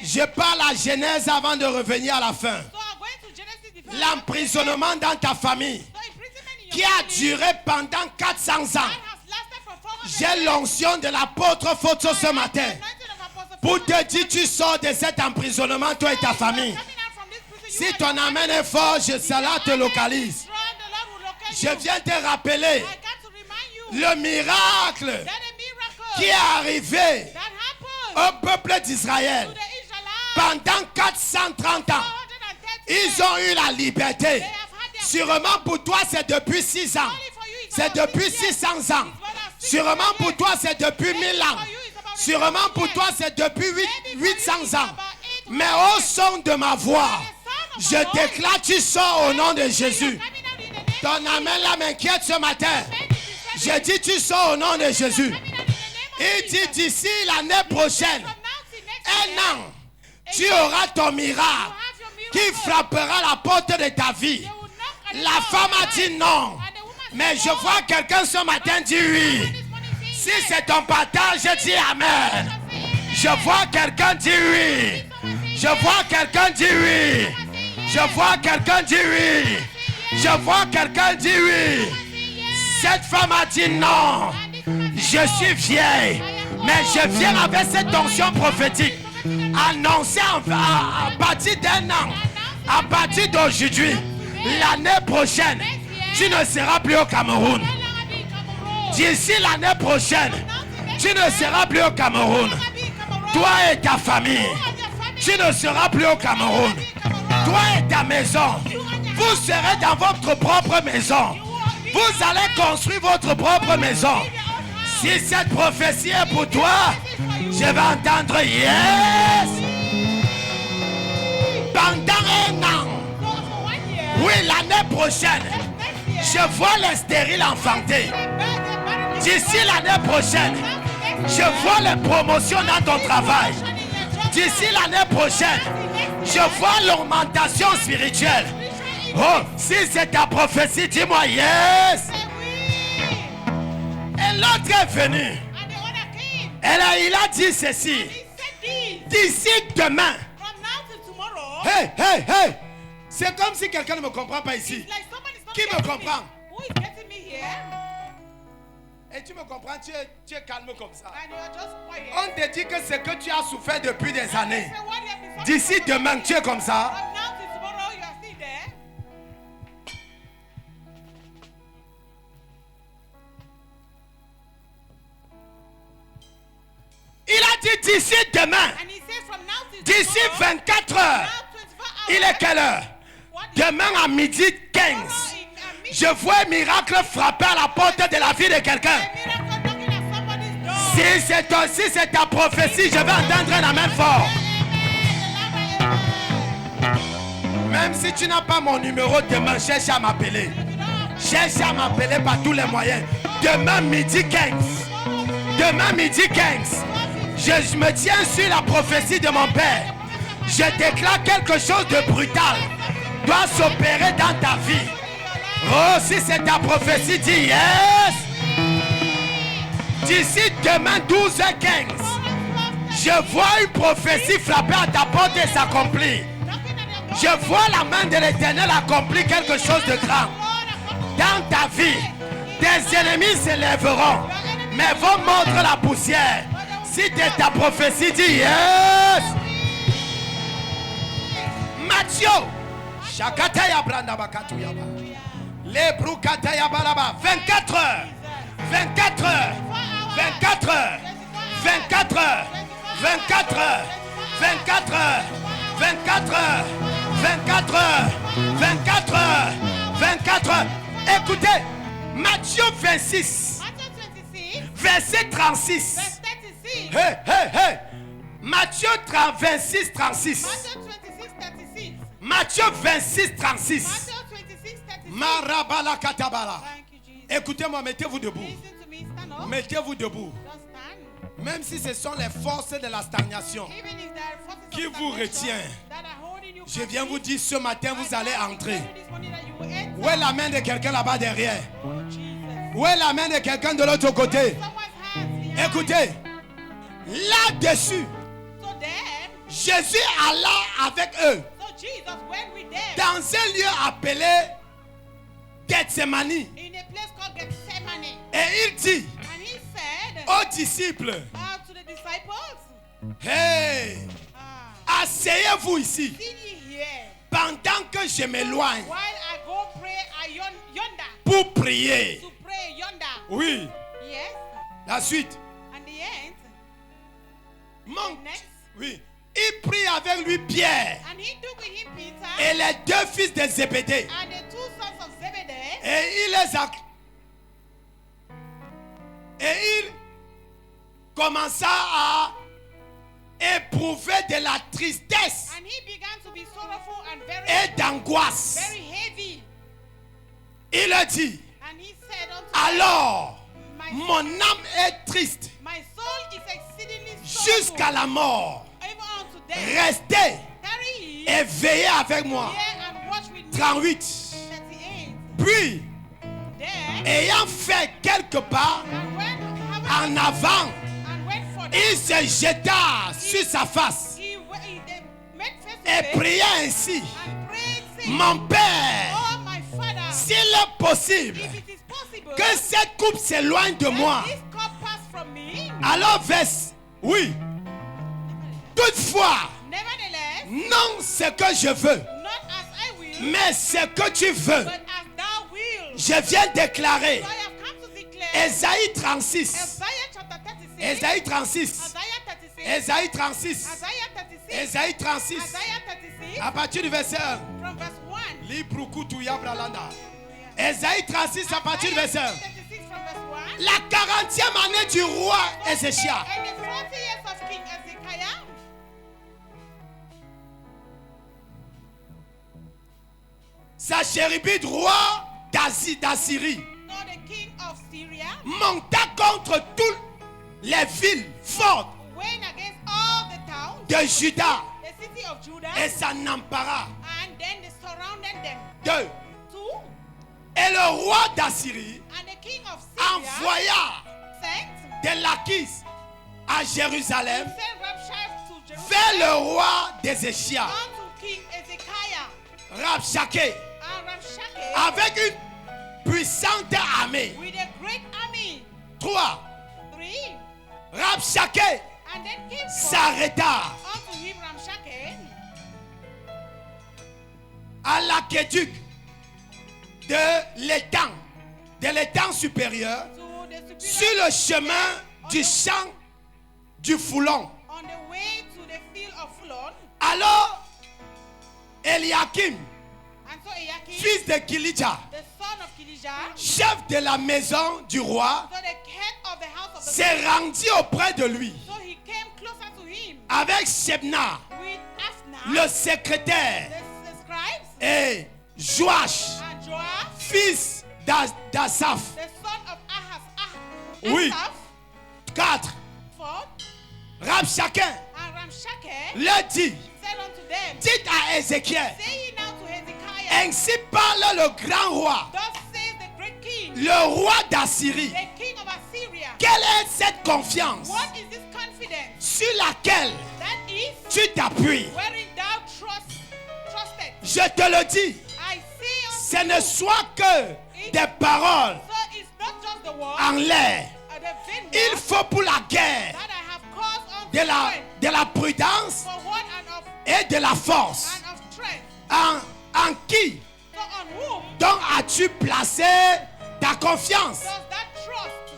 Je parle à Genèse avant de revenir à la fin. L'emprisonnement dans ta famille qui a duré pendant 400 ans. J'ai l'onction de l'apôtre Photo ce matin pour te dire tu sors de cet emprisonnement, toi et ta famille. Si ton amen est fort, cela te localise. Je viens te rappeler le miracle qui est arrivé au peuple d'Israël pendant 430 ans. Ils ont eu la liberté. Sûrement pour toi c'est depuis 6 ans. C'est depuis 600 ans. Sûrement pour toi c'est depuis 1000 ans. Sûrement pour toi c'est depuis 800 ans. Mais au son de ma voix, je déclare tu sors au nom de Jésus. Ton amen là m'inquiète ce matin. Je dis tu sors au nom de Jésus. Il dit d'ici l'année prochaine, un an, tu auras ton miracle qui frappera la porte de ta vie. La femme a dit non. Mais je vois quelqu'un ce matin dire oui. Si c'est ton partage, je dis amen. Je vois quelqu'un dire oui. Je vois quelqu'un dire oui. Je vois quelqu'un dire oui. Je vois quelqu'un dire oui. Cette femme a dit non. Je suis vieille. Mais je viens avec cette onction prophétique. Annoncer à partir d'un an. À partir d'aujourd'hui. L'année prochaine. Tu ne seras plus au Cameroun. D'ici l'année prochaine. Tu ne seras plus au Cameroun. Toi et ta famille. Tu ne seras plus au Cameroun. Toi et ta maison. Vous serez dans votre propre maison. Vous allez construire votre propre maison. Si cette prophétie est pour toi, je vais entendre yes. Pendant un an. Oui, l'année prochaine. Je vois les stériles enfantés. D'ici l'année prochaine. Je vois les promotions dans ton travail. D'ici l'année prochaine. Je vois l'augmentation spirituelle. Oh, si c'est ta prophétie, dis-moi yes. Et l'autre est venu. Il a dit ceci. D'ici demain. Hey, hey, hey. C'est comme si quelqu'un ne me comprend pas ici. Qui me comprend? Et tu me comprends, tu es calme comme ça. On te dit que c'est que tu as souffert depuis des années. D'ici demain, tu es comme ça. Il a dit d'ici demain, d'ici 24 heures, il est quelle heure? Demain à midi 15, je vois un miracle frapper à la porte de la vie de quelqu'un. Si c'est ta prophétie, je vais entendre un amen fort. Même si tu n'as pas mon numéro demain, cherche à m'appeler. Cherche à m'appeler par tous les moyens. Demain midi 15. Demain midi 15. Je me tiens sur la prophétie de mon père. Je déclare quelque chose de brutal doit s'opérer dans ta vie. Oh, si c'est ta prophétie, dis yes. D'ici demain 12h15, je vois une prophétie frapper à ta porte et s'accomplir. Je vois la main de l'Éternel accomplir quelque chose de grand dans ta vie. Tes ennemis s'élèveront, mais vont mordre la poussière. Si c'est ta prophétie, dis yes. Matthieu, Shakataya Branda Bakatuyaba, Lebru Kataya Balaba, 24 heures, 24 heures, 24 heures, 24 heures, 24 heures, 24 heures, 24 heures, 24 heures. 24 heures. 24 heures. Écoutez, Matthieu 26, Matthew 26, verset 36. verse 36. Hey, hey, hey. Matthieu 26, 36. Matthew 26, 36. Matthieu 26, 36. Matthew 26, 36. Marabala katabala. Thank you, Jesus. Écoutez-moi, mettez-vous debout. Listen to me, stand up. Mettez-vous debout. Just stand. Même si ce sont les forces de la stagnation Even if there are forces of qui vous stagnation retient, that are holding you je viens vous dire ce matin, vous I allez tell you entrer. this morning that you will enter. Où est la main de quelqu'un là-bas derrière? Oh, Jesus. Où est la main de quelqu'un de l'autre côté? Someone's hands behind. Écoutez, là-dessus, So then, Jésus alla avec eux so Jesus went with them dans un lieu appelé Gethsemane. in a place called Gethsemane. Et il dit And he said aux disciples, to the disciples, hey, asseyez-vous ici sit ye here pendant que je m'éloigne while I go pray at yonder, pour prier. to pray yonder. Oui, Yes. la suite. And the end, Mon- next, oui, il prit avec lui Pierre and he took with him Peter et les deux fils de Zébédée. and the two sons of Zebedee, Et il les a... Et il commença à éprouver de la tristesse and he began to be sorrowful and et d'angoisse. very heavy. Il a dit, And he said unto them, alors, my, mon âme est triste my soul is exceedingly sorrowful, jusqu'à la mort. even unto death. Restez Tarry ye et veillez avec moi. here and watch with me. 38. 38. Puis, Then, ayant fait quelques pas and when en avant, and went for il se jeta sur sa face he made face to et face pria ainsi, and prayed, saying, mon Père, oh my Father, s'il est possible if it is possible que cette coupe s'éloigne de moi. that this cup pass from me, Alors, verse, oui, toutefois, nevertheless, non ce que je veux, not as I will, mais ce que tu veux. but as thou wilt. Je viens déclarer So I have come to declare Ésaïe 36. Isaiah chapter 36, Ésaïe 36. Isaiah 36, Ésaïe 36. Isaiah 36, Ésaïe 36. Isaiah 36, À partir du verset 1. from verse 1. Librukutu yabralanda. Ésaïe 36 à partir du verset 1. 36 from verse 1. La 40e année du roi Ézéchias. And the 40 years of King Ezekiah, Sachéribide, roi d'Assyrie, so the king of Syria, monta contre toutes les villes fortes went against all the towns, de Juda the city of Judah, et s'en empara. and then they surrounded them. 2. Two, Et le roi d'Assyrie and the king of Syria envoya sent des Lachis à Jérusalem Rabshakeh to vers Jerusalem le roi d'Ézéchias, unto King Ezekiah, Rabshakeh, and Rabshakeh avec une puissante armée. with a great army. 3. 3, Rabshakeh and then came forth s'arrêta unto him Rabshakeh à l'aqueduc de l'étang supérieur, to the sur superior le chemin du champ du Foulon. on the way to the field of Fulon. Alors, Eliakim, And so Eliakim, fils de Kilija, the son of Kilijah, chef de la maison du roi, so the head of the house of the s'est rendu auprès de lui so he came closer to him avec Shebna, with Asna, le secrétaire, the scribes, et Joash, and Joab, fils d'Asaph. the son of Oui. Asaph, 4. 4, Rabshakeh and Rabshakeh leur dit, said unto them, dites à Ézéchiel, say ye now to Hezekiah, ainsi parle le grand roi, thus says the great king, le roi d'Assyrie. the king of Assyria. Quelle est cette confiance What is this confidence sur laquelle that is tu t'appuies? wherein thou trusted? Je te le dis, I say ce unto ne you, soit que des paroles so it's not just the word, en l'air. the vain Il word faut pour la guerre that I have caused unto de la prudence for word and of et de la force. strength. En qui So on whom donc as-tu placé ta confiance does that trust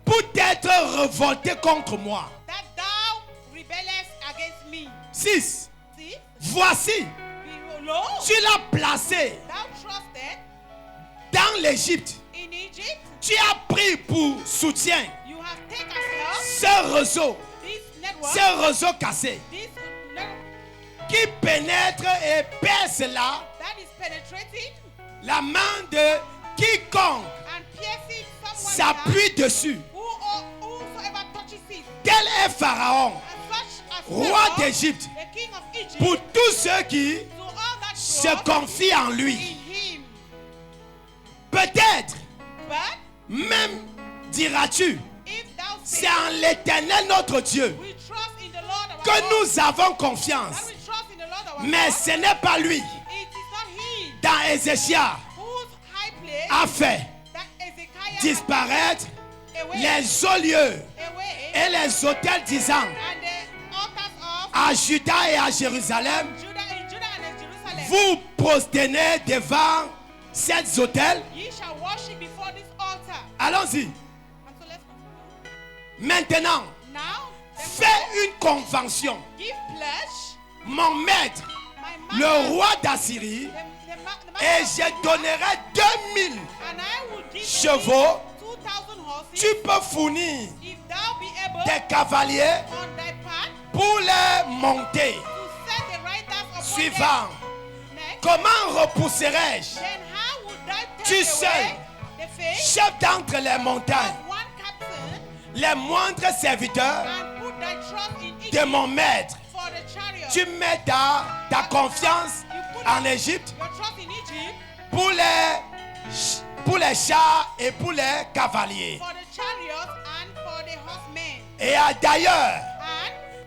pour t'être révolté contre moi? that thou rebellest against me? 6. See? voici, Behold, tu l'as placé thou trusted dans l'Égypte. in Egypt. Tu as pris pour soutien You have taken as ce réseau, this network, ce réseau cassé this network qui pénètre et perce that is penetrating la main de quiconque and piercing someone s'appuie dessus. whosoever touches it. Tel est Pharaon, As such as roi Pharaoh, d'Égypte, the king of Egypt, pour tous ceux qui to all that se trust confient en lui. in him. Peut-être But même diras-tu, if thou c'est say, en l'Éternel notre Dieu we trust in the Lord our que God, nous avons that confiance. we trust in the Lord our Mais God, ce n'est pas lui. it is not he Dans Ézéchiel whose high place a fait that Ezekiah disparaître had away, les hauts lieux away, et les autels disant and the altars of à Juda et à Jérusalem, Judah and Jerusalem. vous prosternez devant ces autels. Ye shall worship before this altar. Allons-y. And so let's continue. Maintenant, Now, fais une convention. give pledge, Mon maître, my le master, roi d'Assyrie, the et master je of donnerai 2000 and I will give chevaux. thee 2,000 horses. Tu peux fournir If thou be able des cavaliers on thy path pour les monter. to set the riders upon Suivant. their neck, Comment repousserai-je, then how would thou Tu take sais, away the face chef d'entre les montagnes, of one captain les moindres serviteurs and put thy trust in de Egypt mon maître? for the chariot? Tu mets ta confiance en Égypte Your trust in Egypt pour les chars et pour les cavaliers. for the chariot and for the horsemen. Et d'ailleurs, And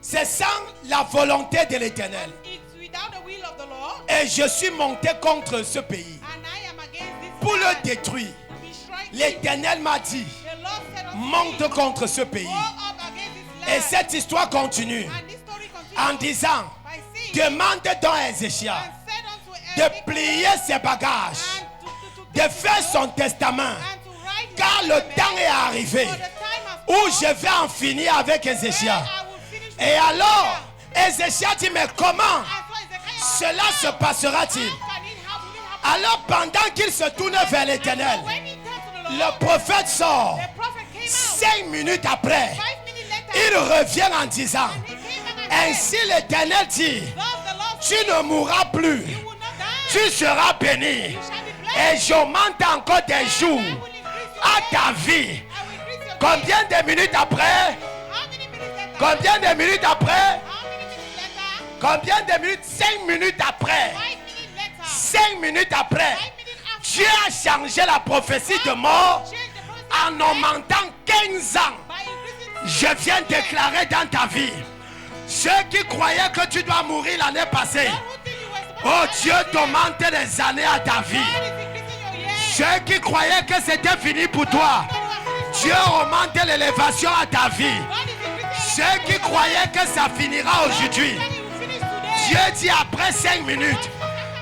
c'est sans la volonté de l'Éternel. it's without the will of the Lord. Et je suis monté contre ce pays And I am against this pour le land détruire. to destroy it. L'Éternel m'a dit, The Lord said unto monte me, contre ce pays. go up against this Et land. cette histoire continue And this story en continues disant, by saying, demande donc à Ézéchiel and said unto de Ezekiel, plier ses bagages, and to de take faire the son book, testament, and to write car the le testament, temps est arrivé for the time has où come, je vais en finir avec Ézéchiel. where I will finish Et with alors, Ezekiel. Ézéchiel dit, mais comment And so Ezekiel, cela se passera-t-il? how can it happen? Alors, pendant qu'il se tourne vers l'Éternel, So when he turned to the le Lord, prophète sort. the prophet came out. 5 minutes après, 5 minutes later, il revient en disant, and he came back and ainsi said, l'Éternel dit, thus the Lord tu said, ne mourras plus, you will not die, tu seras béni, you shall be et blessed, j'augmente encore des jours I will increase your à days, ta vie. I will increase your days. Combien de minutes après? How many minutes later? Combien de minutes après? How many minutes later? Combien de minutes? 5 minutes après. 5 minutes later. 5 minutes après, 5 minutes after. Dieu a changé la prophétie de mort Change the prophecy en augmentant 15 ans. by increasing Je viens déclarer dans ta vie, ceux qui croyaient que tu dois mourir l'année passée, who think you were supposed oh to Dieu die this year. t'augmente les années à ta vie. God is increasing your years. Ceux qui croyaient que c'était fini pour toi, God is Dieu augmente l'élévation à ta vie. increasing Ceux qui croyaient que ça finira aujourd'hui, God will finish today. Dieu dit après 5 minutes,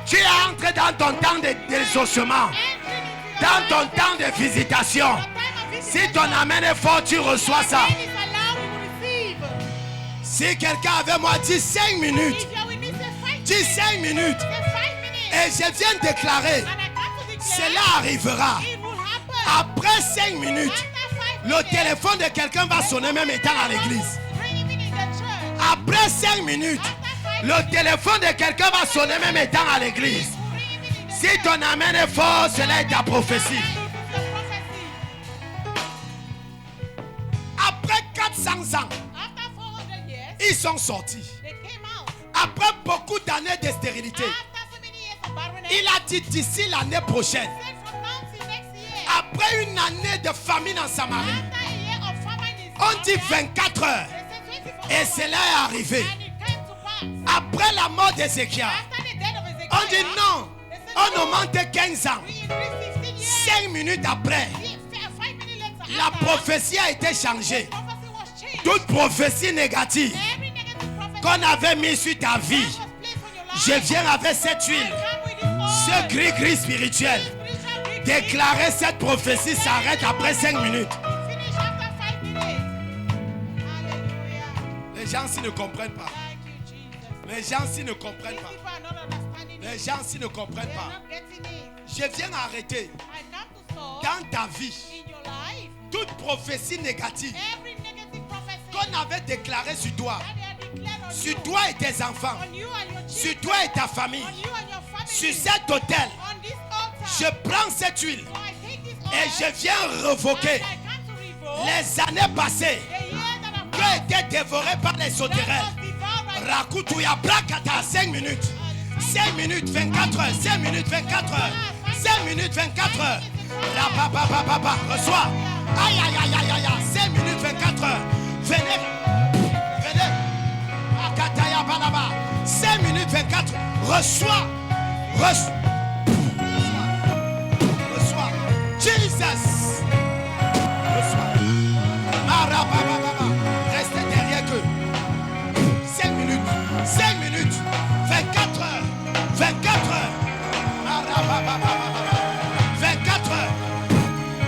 tu entres dans ton temps de désossement, dans ton temps de visitation. Si ton amen est fort, tu reçois ça. Si quelqu'un avec moi dit 5 minutes, dis 5 minutes, et je viens de déclarer, cela arrivera. Après 5 minutes, le téléphone de quelqu'un va sonner même étant à l'église. Après 5 minutes, le téléphone de quelqu'un va sonner même étant à l'église. Si ton amen est fort, cela est ta prophétie. Après 400 ans, ils sont sortis. Après beaucoup d'années de stérilité, il a dit d'ici l'année prochaine, après une année de famine en Samarie, on dit 24 heures. Et cela est arrivé. Après la mort d'Ézéchiel, on dit non, on augmente 15 ans. 5 minutes après, la prophétie a été changée. Toute prophétie négative qu'on avait mise sur ta vie, je viens avec cette huile, ce gris spirituel. Déclarer cette prophétie s'arrête après 5 minutes. gens s'y ne comprennent pas. Thank you, Jesus. Les gens s'y ne comprennent These pas. people are not understanding Les it. gens s'y ne comprennent They pas. are not getting it. Je viens arrêter I come to solve dans ta vie in your life toute prophétie négative every negative prophecy qu'on avait déclarée sur toi, that they are declared on sur you, toi et tes enfants, on you and your sur children, toi et ta famille, on you and your family, sur cet autel. on this altar. Je prends cette huile So I take this et oil je viens and revoquer I come to revoke les années passées the years that have qui ont été dévorées par les that sauterelles. was devoured by Rakutuya Brakata, 5 minutes. 5 minutes 24 heures. 5 minutes 24 heures. 5 minutes 24 heures. Rapapapapapa. Reçois. Aïe aïe aïe aïe aïe aïe. 5 minutes 24 heures. Venez. Venez. Akataya Balaba. 5 minutes 24. Reçois. Reçois. Reçois. Jesus. Reçois. Marapapapapa. Restez derrière eux. 5 minutes, 5 minutes, 24 heures, 24 heures, 24 heures,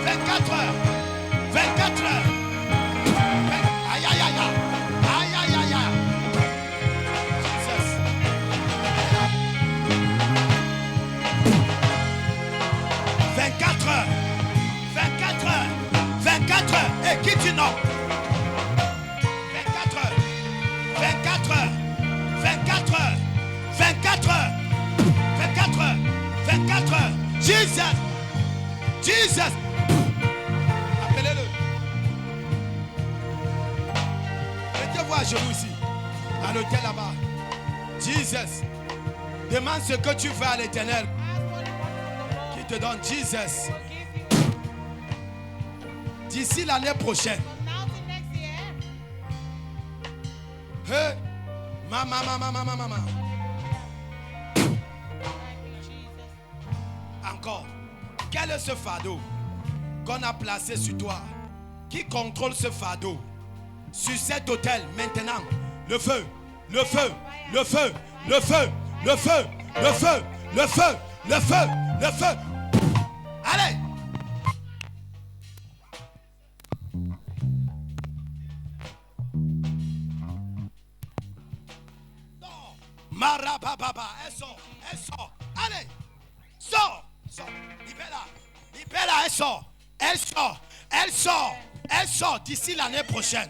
24 heures, 24 heures, aïe aïe aïe aïe aïe aïe aïe, Jesus. 24 heures, 24 heures, 24 heures, et qui tu nommes? 24 heures. 24 heures, 24 heures, 24 heures, 24 heures, 24 heures. Jesus, Jesus. Appelez-le. Mettez-vous à genoux ici, à l'hôtel là-bas. Jesus, demande ce que tu veux à l'Éternel ask for the word of the Lord. qui te donne. Jesus, He will give you. d'ici l'année prochaine. From now to next year, Hey, mama. thank you, Jesus. Encore, quel est ce fardeau qu'on a placé sur toi? Qui contrôle ce fardeau? Sur cet autel, maintenant, le feu, le feu, le feu, le feu, le feu, le feu, le feu, le feu, le feu. Allez! Sors. Marababa, elle sort, elle sort. Allez! Sors, sors, libère-la, elle sort, elle sort, elle sort, elle sort d'ici l'année prochaine.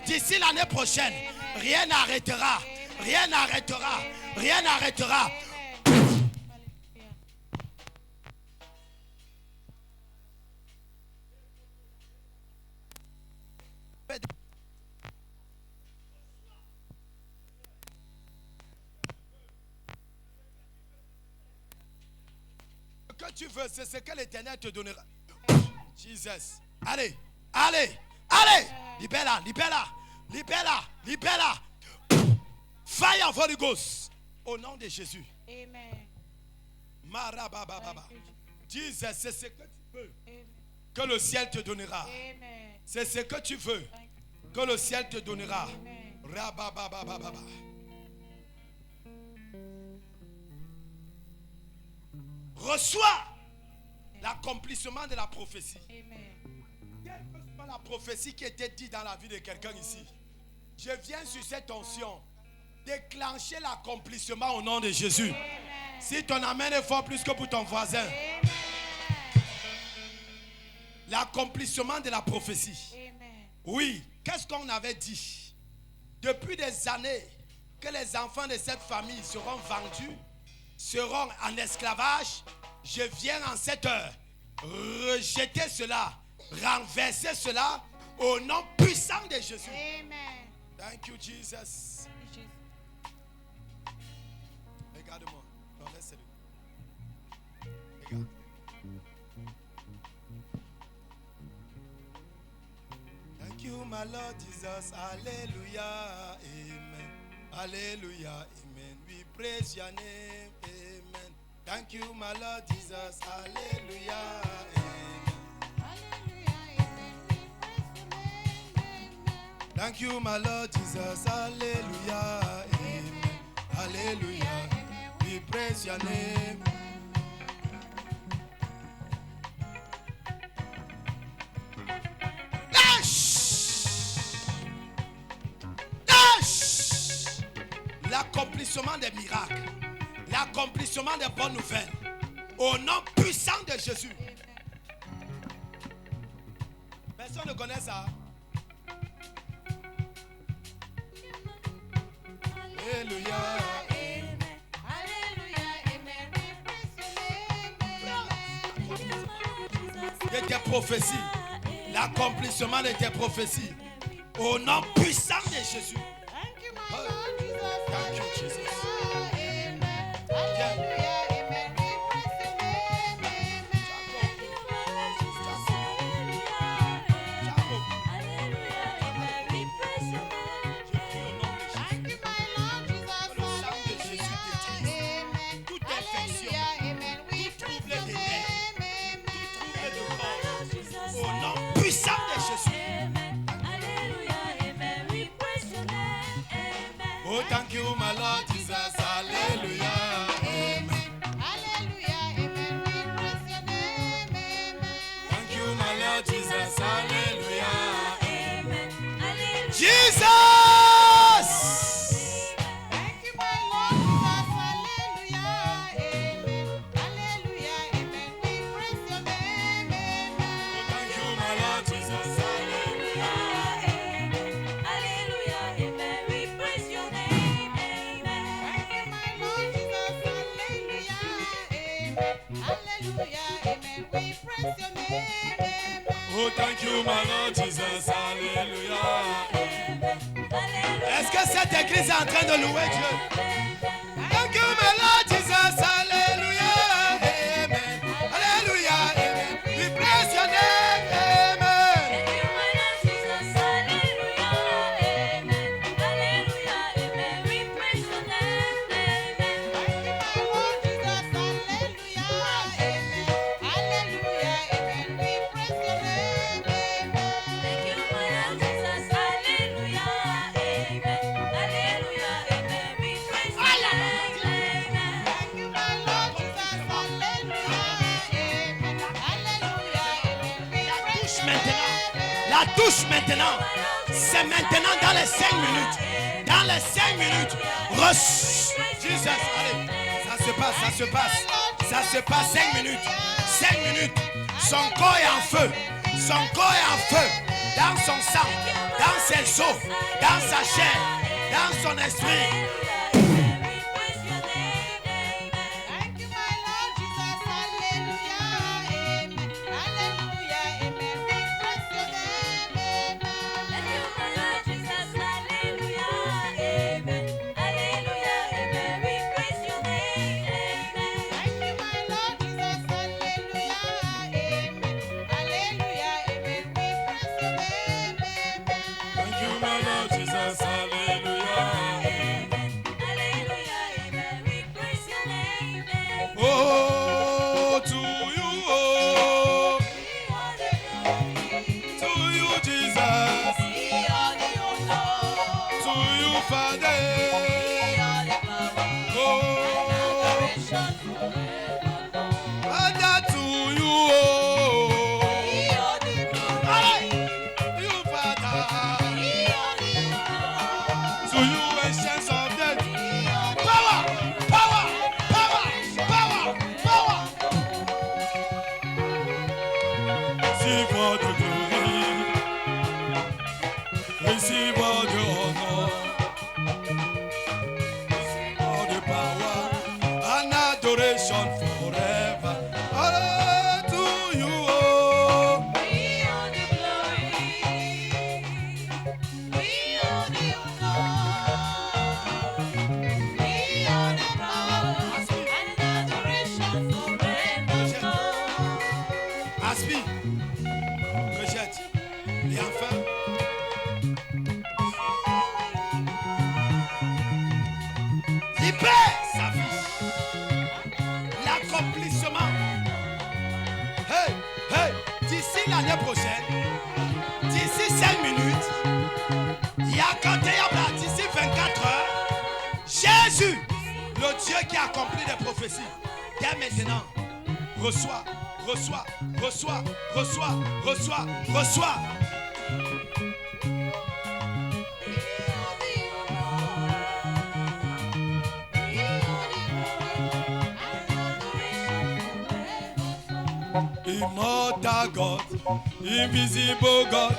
D'ici l'année prochaine, rien n'arrêtera, rien n'arrêtera, rien n'arrêtera. Hallelujah. Ce que tu veux, c'est ce que l'Éternel te donnera. Jesus, allez, allez, allez, libère-la, libère-la, libère-la, libère-la. Fire of Holy Ghost, au nom de Jésus. Amen. Marabababa. Thank you, Jesus, c'est ce que tu veux Amen. que le ciel te donnera. Amen. C'est ce que tu veux Thank you. que le ciel te donnera. Amen. Rabababababa. Reçois l'accomplissement de la prophétie. Amen. Quelle que soit la prophétie qui était dite dans la vie de quelqu'un ici, je viens sur cette onction déclencher l'accomplissement au nom de Jésus. Amen. Si ton amen est fort plus que pour ton voisin, Amen. l'accomplissement de la prophétie. Amen. Oui, qu'est-ce qu'on avait dit? Depuis des années que les enfants de cette famille seront vendus, seront en esclavage, je viens en cette heure rejeter cela, renverser cela au nom puissant de Jésus. Amen. Thank you, Jesus. Thank you, Jesus. Regarde-moi. Non, laisse-le. Regarde. Thank you, my Lord Jesus. Hallelujah. Amen. Hallelujah. Amen. We praise your name. Amen. Thank you, my Lord Jesus. Hallelujah. Amen. Hallelujah. Amen. We praise your name. Amen. Thank you, my Lord Jesus. Hallelujah. Amen. Hallelujah. We praise your name. Dash! Dash! des miracles, l'accomplissement des bonnes nouvelles. Au nom puissant de Jésus. Personne ne connaît ça. Alléluia. De tes prophéties. L'accomplissement de tes prophéties. Au nom puissant de Jésus. Thank you, my Lord Jesus. Thank you, Jesus. Amen. Hallelujah. Amen. We bless your name. Thank you, my Lord Jesus. Amen. Hallelujah. Amen. We bless your name. Au nom puissant de Jésus. Oh, thank you, my Lord Jesus. Hallelujah. Amen. Hallelujah. Amen. We bless your name. Thank you, my Lord Jesus. Hallelujah. Jesus. Thank you, my Lord Jesus. Hallelujah. Amen. Hallelujah. Amen. We praise your name. Thank you, my Lord Jesus. Thank you, my Lord Jesus. Hallelujah. Amen. Hallelujah. Amen. We praise your name. Oh, thank you, my Lord Jesus. Alléluia. Est-ce que cette église est en train de louer Dieu? Thank you, my Lord Jesus. Alléluia. Amen. Alléluia. Amen. We bless your name. Amen. La touche maintenant. C'est maintenant dans les 5 minutes. Dans les 5 minutes. Jesus. Allez. Ça se passe, ça se passe. Ça se passe 5 minutes. 5 minutes. Son corps est en feu. Son corps est en feu. Dans son sang. Dans ses os. Dans sa chair. Dans son esprit. Oh, to you, oh, to you, Jesus, to you, Father, oh, Father, to you, oh, hey, you, Father, to you, ancients of death, power, power, power, power, power. Receive all the glory, receive all the honor, receive all the power and adoration forever. Oh, to you, oh. Aspi, rejette. Et enfin, libère sa vie. L'accomplissement. Hey, hey, d'ici l'année prochaine, d'ici 5 minutes, il y a 41 plats, d'ici 24 heures, Jésus, le Dieu qui a accompli des prophéties, dès maintenant, reçoit, reçoit, reçoit, reçoit, reçoit, reçoit. Immortal God, invisible God,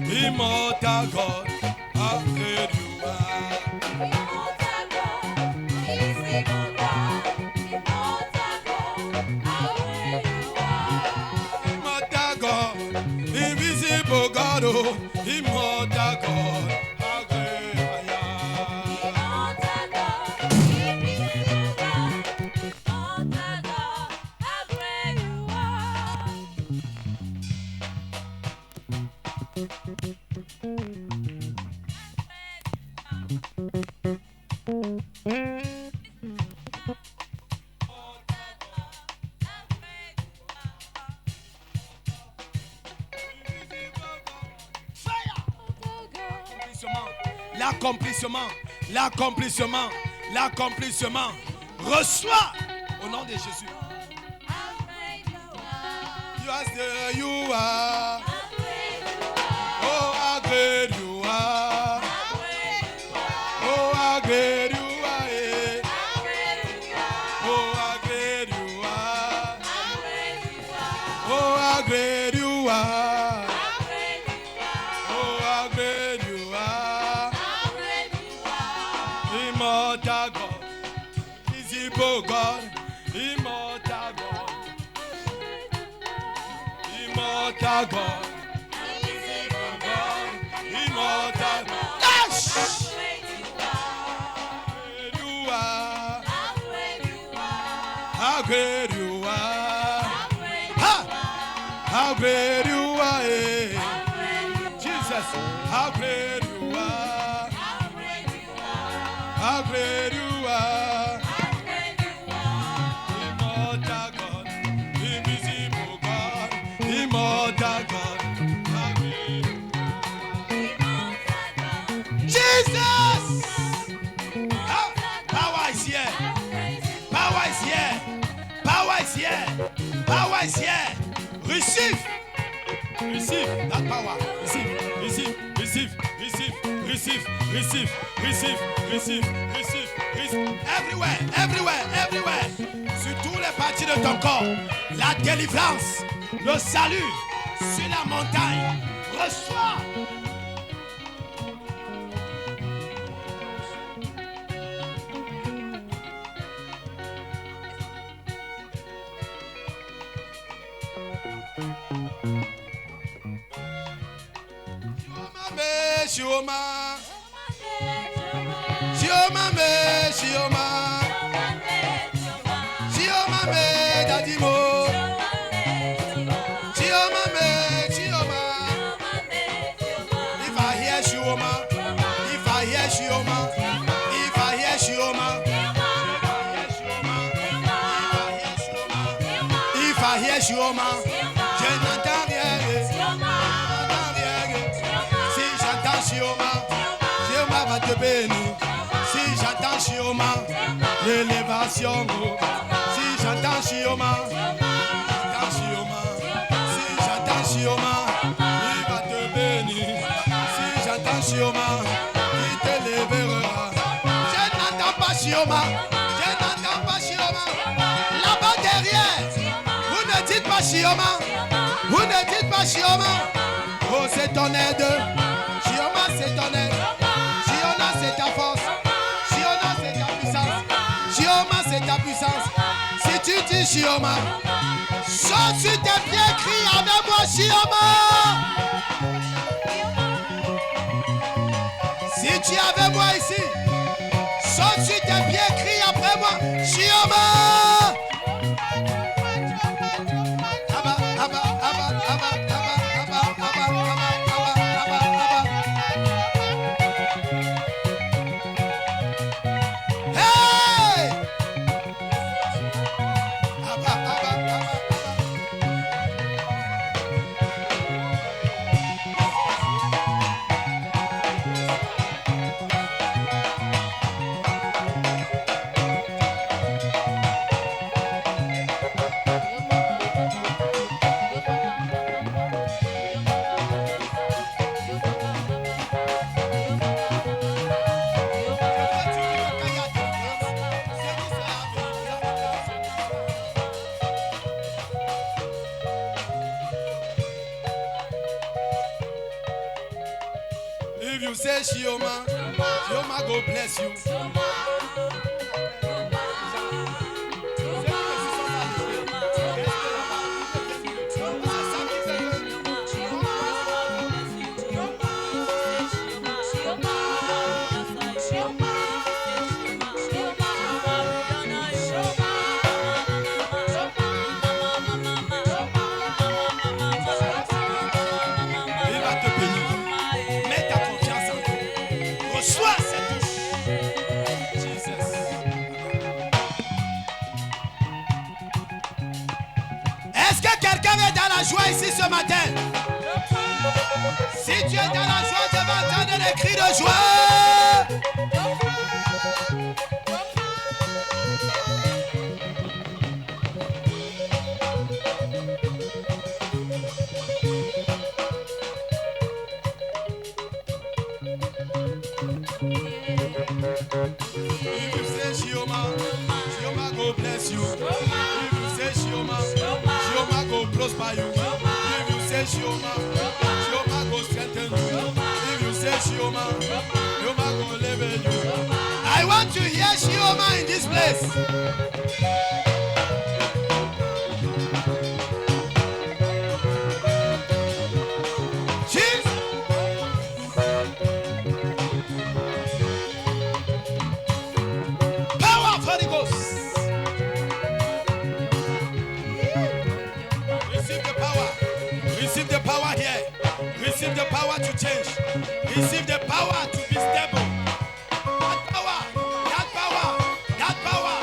immortal God, how great you are. Immortal God, invisible God, immortal God, how great you are. Immortal God, invisible God, oh, immortal God, how great I am. Immortal God, invisible God, immortal God, how great you are. L'accomplissement, l'accomplissement, l'accomplissement. Reçois au nom de Jésus. You are the you are. Oh, how great you are. Oh, how great you are. eh. Oh, how great you are. Oh, how great you are. Oh, how great you are. Immortal God, visible God, immortal God, immortal God, immortal God. Yes! You are, how great you are. Ha! How great you are. eh. Jesus, how great you are. How great you are. Immortal God, invisible God, immortal God. How great Jesus! Ah, power is here. Power is here. Power is here. Power is here. Receive. Receive that power. Receive. Receive. Receive. Receive. Receive. Receive. Receive. Receive. Receive. Receive. Everywhere. Everywhere. Everywhere. Sur tous les parties de ton corps. La délivrance. Le salut. Sur la montagne. Reçois. Shioma, Shioma me, Shioma, Shioma me, Dadimo, Shioma me, Shioma. If I hear Shioma, if I hear Shioma, if I hear Shioma, if I hear Shioma, je n'entends rien. Shioma va te bénir. Si j'entends Shioma, l'élévation. Si j'entends Shioma, j'entends Shioma. Si j'entends Shioma, il va te bénir. Si j'entends Shioma, il te lèvera. Je n'entends pas Shioma. Je n'entends pas Shioma. Là-bas derrière, vous ne dites pas Shioma. Vous ne dites pas Shioma. Oh, c'est ton aide. Shioma, c'est ton aide. Shioma, c'est ta force. Shioma, c'est ta puissance. Shioma, c'est ta puissance. Si tu dis Shioma, saute sur tes pieds, crie avec moi Shioma. Si tu es avec moi ici, saute sur tes pieds, crie après moi Shioma. Abba, Abba, Abba, Abba, Abba, Abba, Abba, Abba, Abba, Abba. Hey! Abba, Abba, Abba, Abba. If you say Shioma, Shioma go bless you. Joie ici ce matin. Si tu es dans la joie, tu vas entendre des cris de joie. If you say Shioma, Shioma go bless you. If you say Shioma, Shioma go prosper you. If you say Shioma, Shioma go strengthen you. If you say Shioma, Shioma go level you. I want to hear Shioma in this place. Receive the power to change. Receive the power to be stable. That power, that power, that power.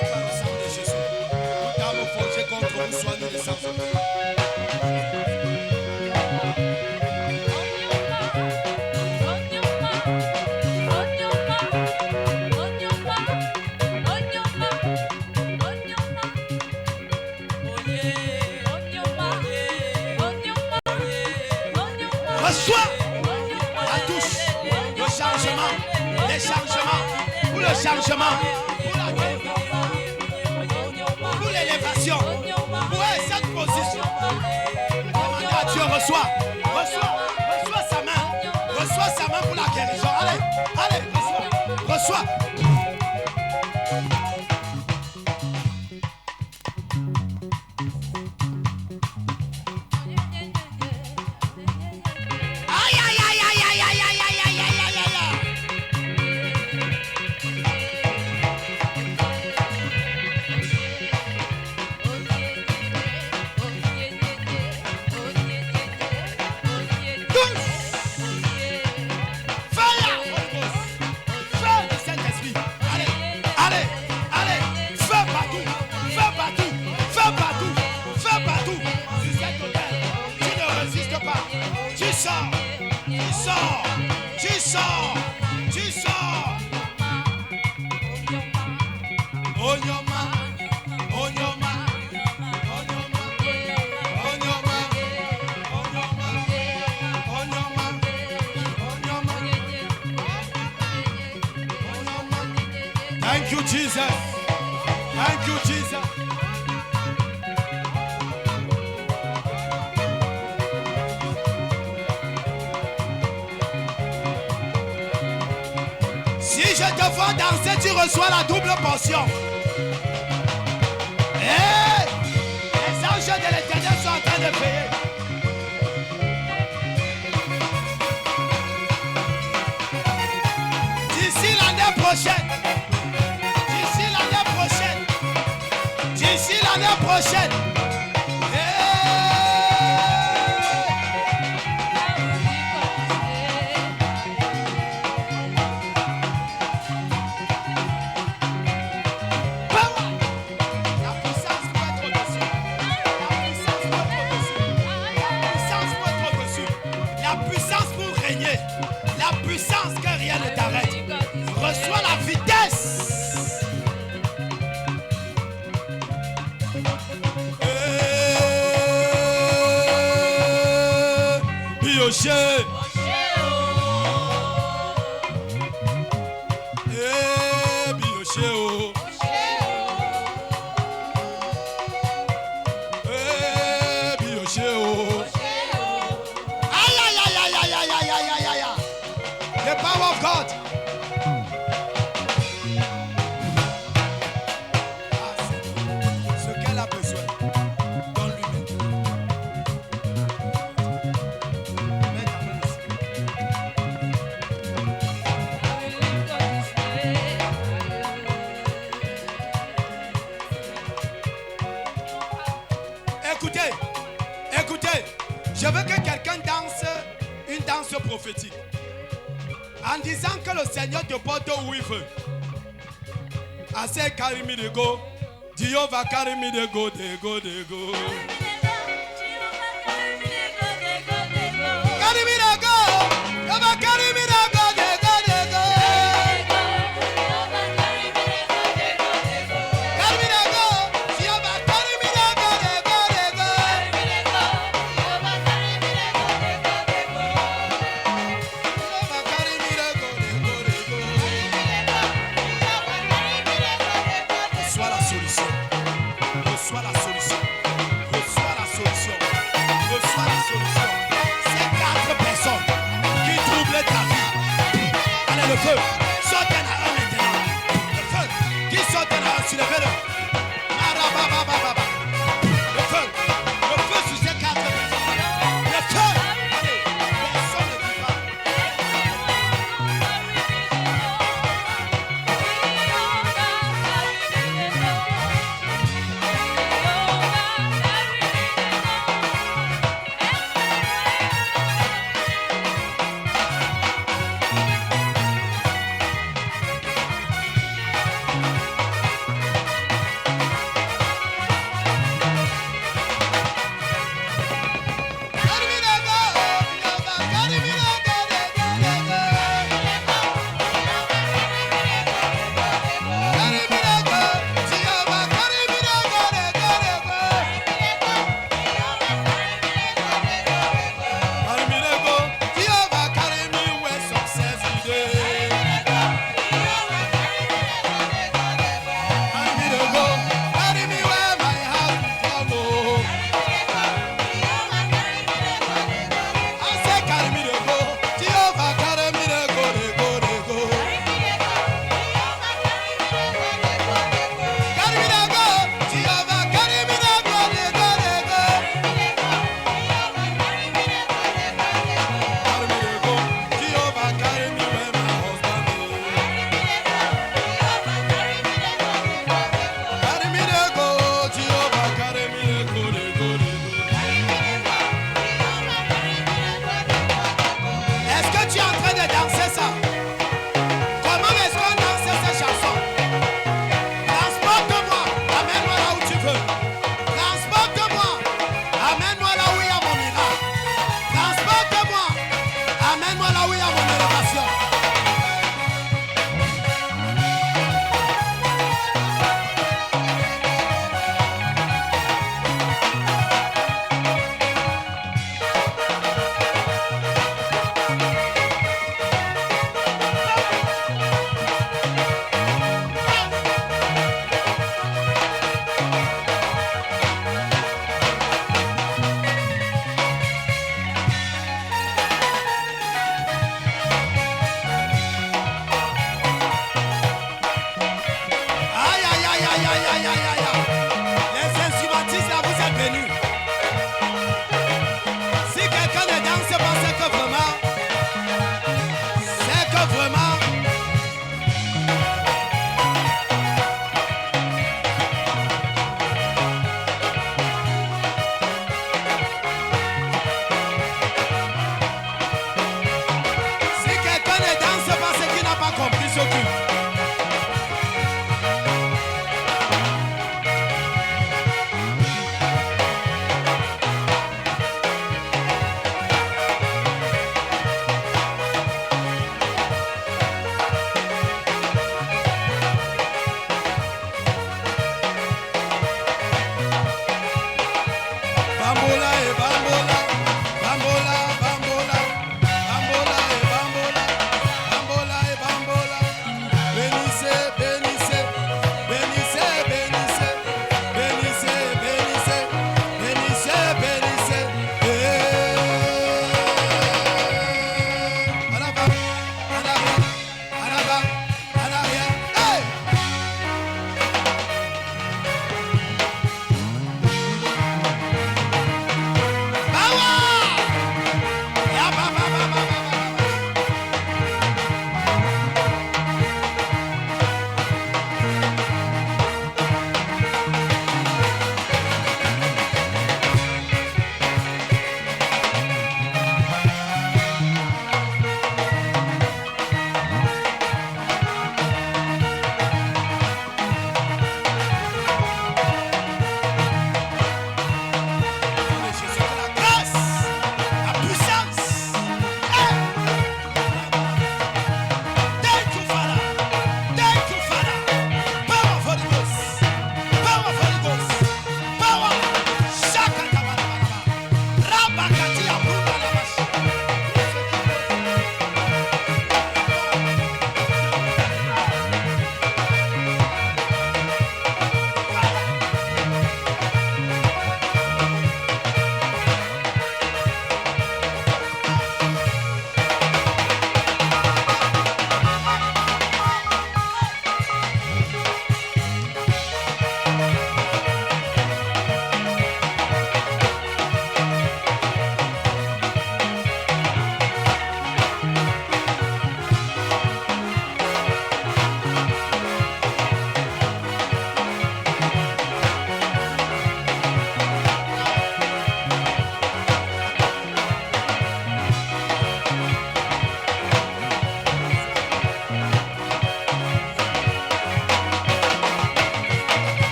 Par le sang de Jésus, toute arme forgée contre vous soit nous descendons. Reçois la touche, le changement, les changements, pour le changement, pour la guérison, pour l'élévation, pour cette position. Demandez à Dieu, reçois sa main pour la guérison. Allez, reçois. Tu sors. Thank you, Jesus. Thank you, Jesus. Si je te vois danser, tu reçois la double portion. Hey, les anges de l'Éternel sont en train de payer. D'ici l'année prochaine, reçois la vitesse. Bioché. prophétique. En disant que le Seigneur te porte où il veut. Assez carry me de go. Dieu va carry me de go, de go, de go. Carry me de go. Dieu va carry me de go, de go, de go. Carry me de go. Dieu va carry me de go, de go, de go. Reçois la solution. Reçois la solution. Reçois la solution. Reçois la solution. Ces 4 personnes qui troublent ta vie. Allez, le feu. Saute à un maintenant. Le feu. Qui saute à un sur le feu. Le feu. Le feu sur ces 4 personnes. Le feu. Allez. Personne ne vit pas.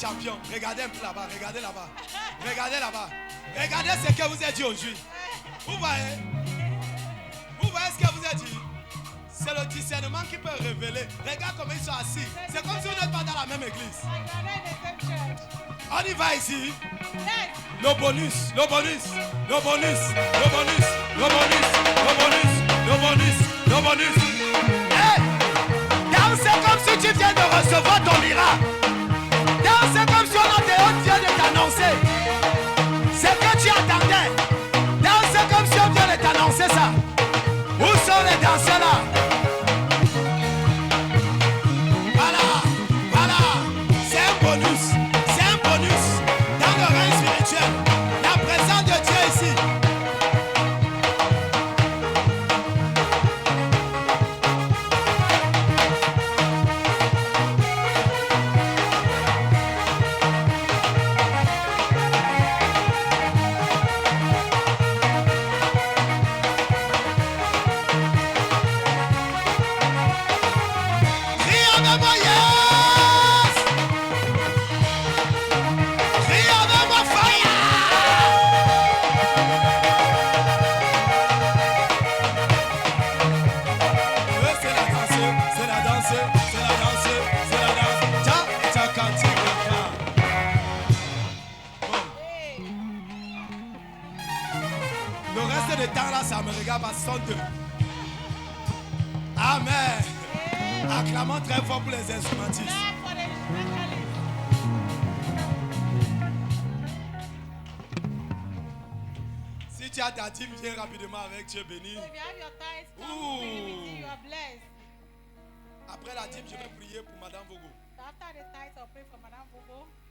champions. Regardez un peu là-bas, regardez là-bas. Regardez là-bas. Regardez ce que vous avez dit aujourd'hui. Vous voyez? Vous voyez ce que vous avez dit? C'est le discernement qui peut révéler. Regarde comment ils sont assis. C'est comme si vous n'êtes pas dans la même église. On y va ici. Le bonus, le bonus, le bonus, le bonus, le bonus, le bonus, le bonus, le bonus. Hey! Danse comme si tu viens de recevoir ton miracle. Danse comme si on vient de t'annoncer. C'est que tu attendais. Danse comme si on vient de t'annoncer ça. Où sont les danseurs là? Voilà, voilà. C'est un bonus. C'est un bonus. Dans le règne spirituel. La présence de Dieu ici. Ça me regarde à 102. Amen. Acclamons très fort pour les instrumentistes. Si tu as ta dîme, viens rapidement avec, tu es béni. Après la dîme, je vais prier pour Madame Vogo.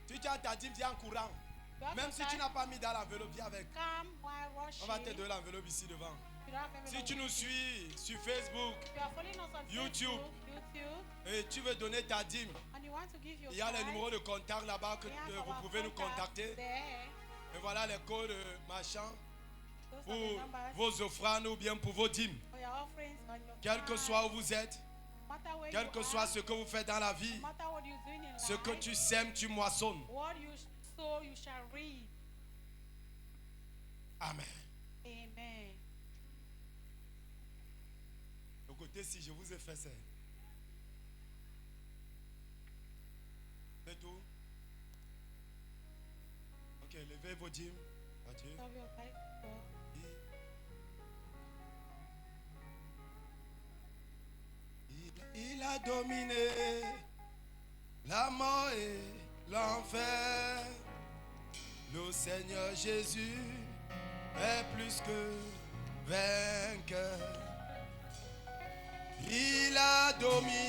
Si tu as ta dîme, viens en courant. Même si tu n'as pas mis dans l'enveloppe, viens avec. On va te donner l'enveloppe ici devant. Si tu nous suis sur Facebook, YouTube, et tu veux donner ta dîme, il y a les numéros de contact là-bas que vous pouvez nous contacter. Et voilà les codes machin pour vos offrandes ou bien pour vos dîmes. Quel que soit où vous êtes, quel que soit ce que vous faites dans la vie, ce que tu sèmes, tu moissonnes. So you shall read. Amen. Amen. De côté, si je vous ai fait ça. C'est tout. Ok, levez vos dîmes. Adieu. Il a dominé la mort et l'enfer. Le Seigneur Jésus est plus que vainqueur. Il a dominé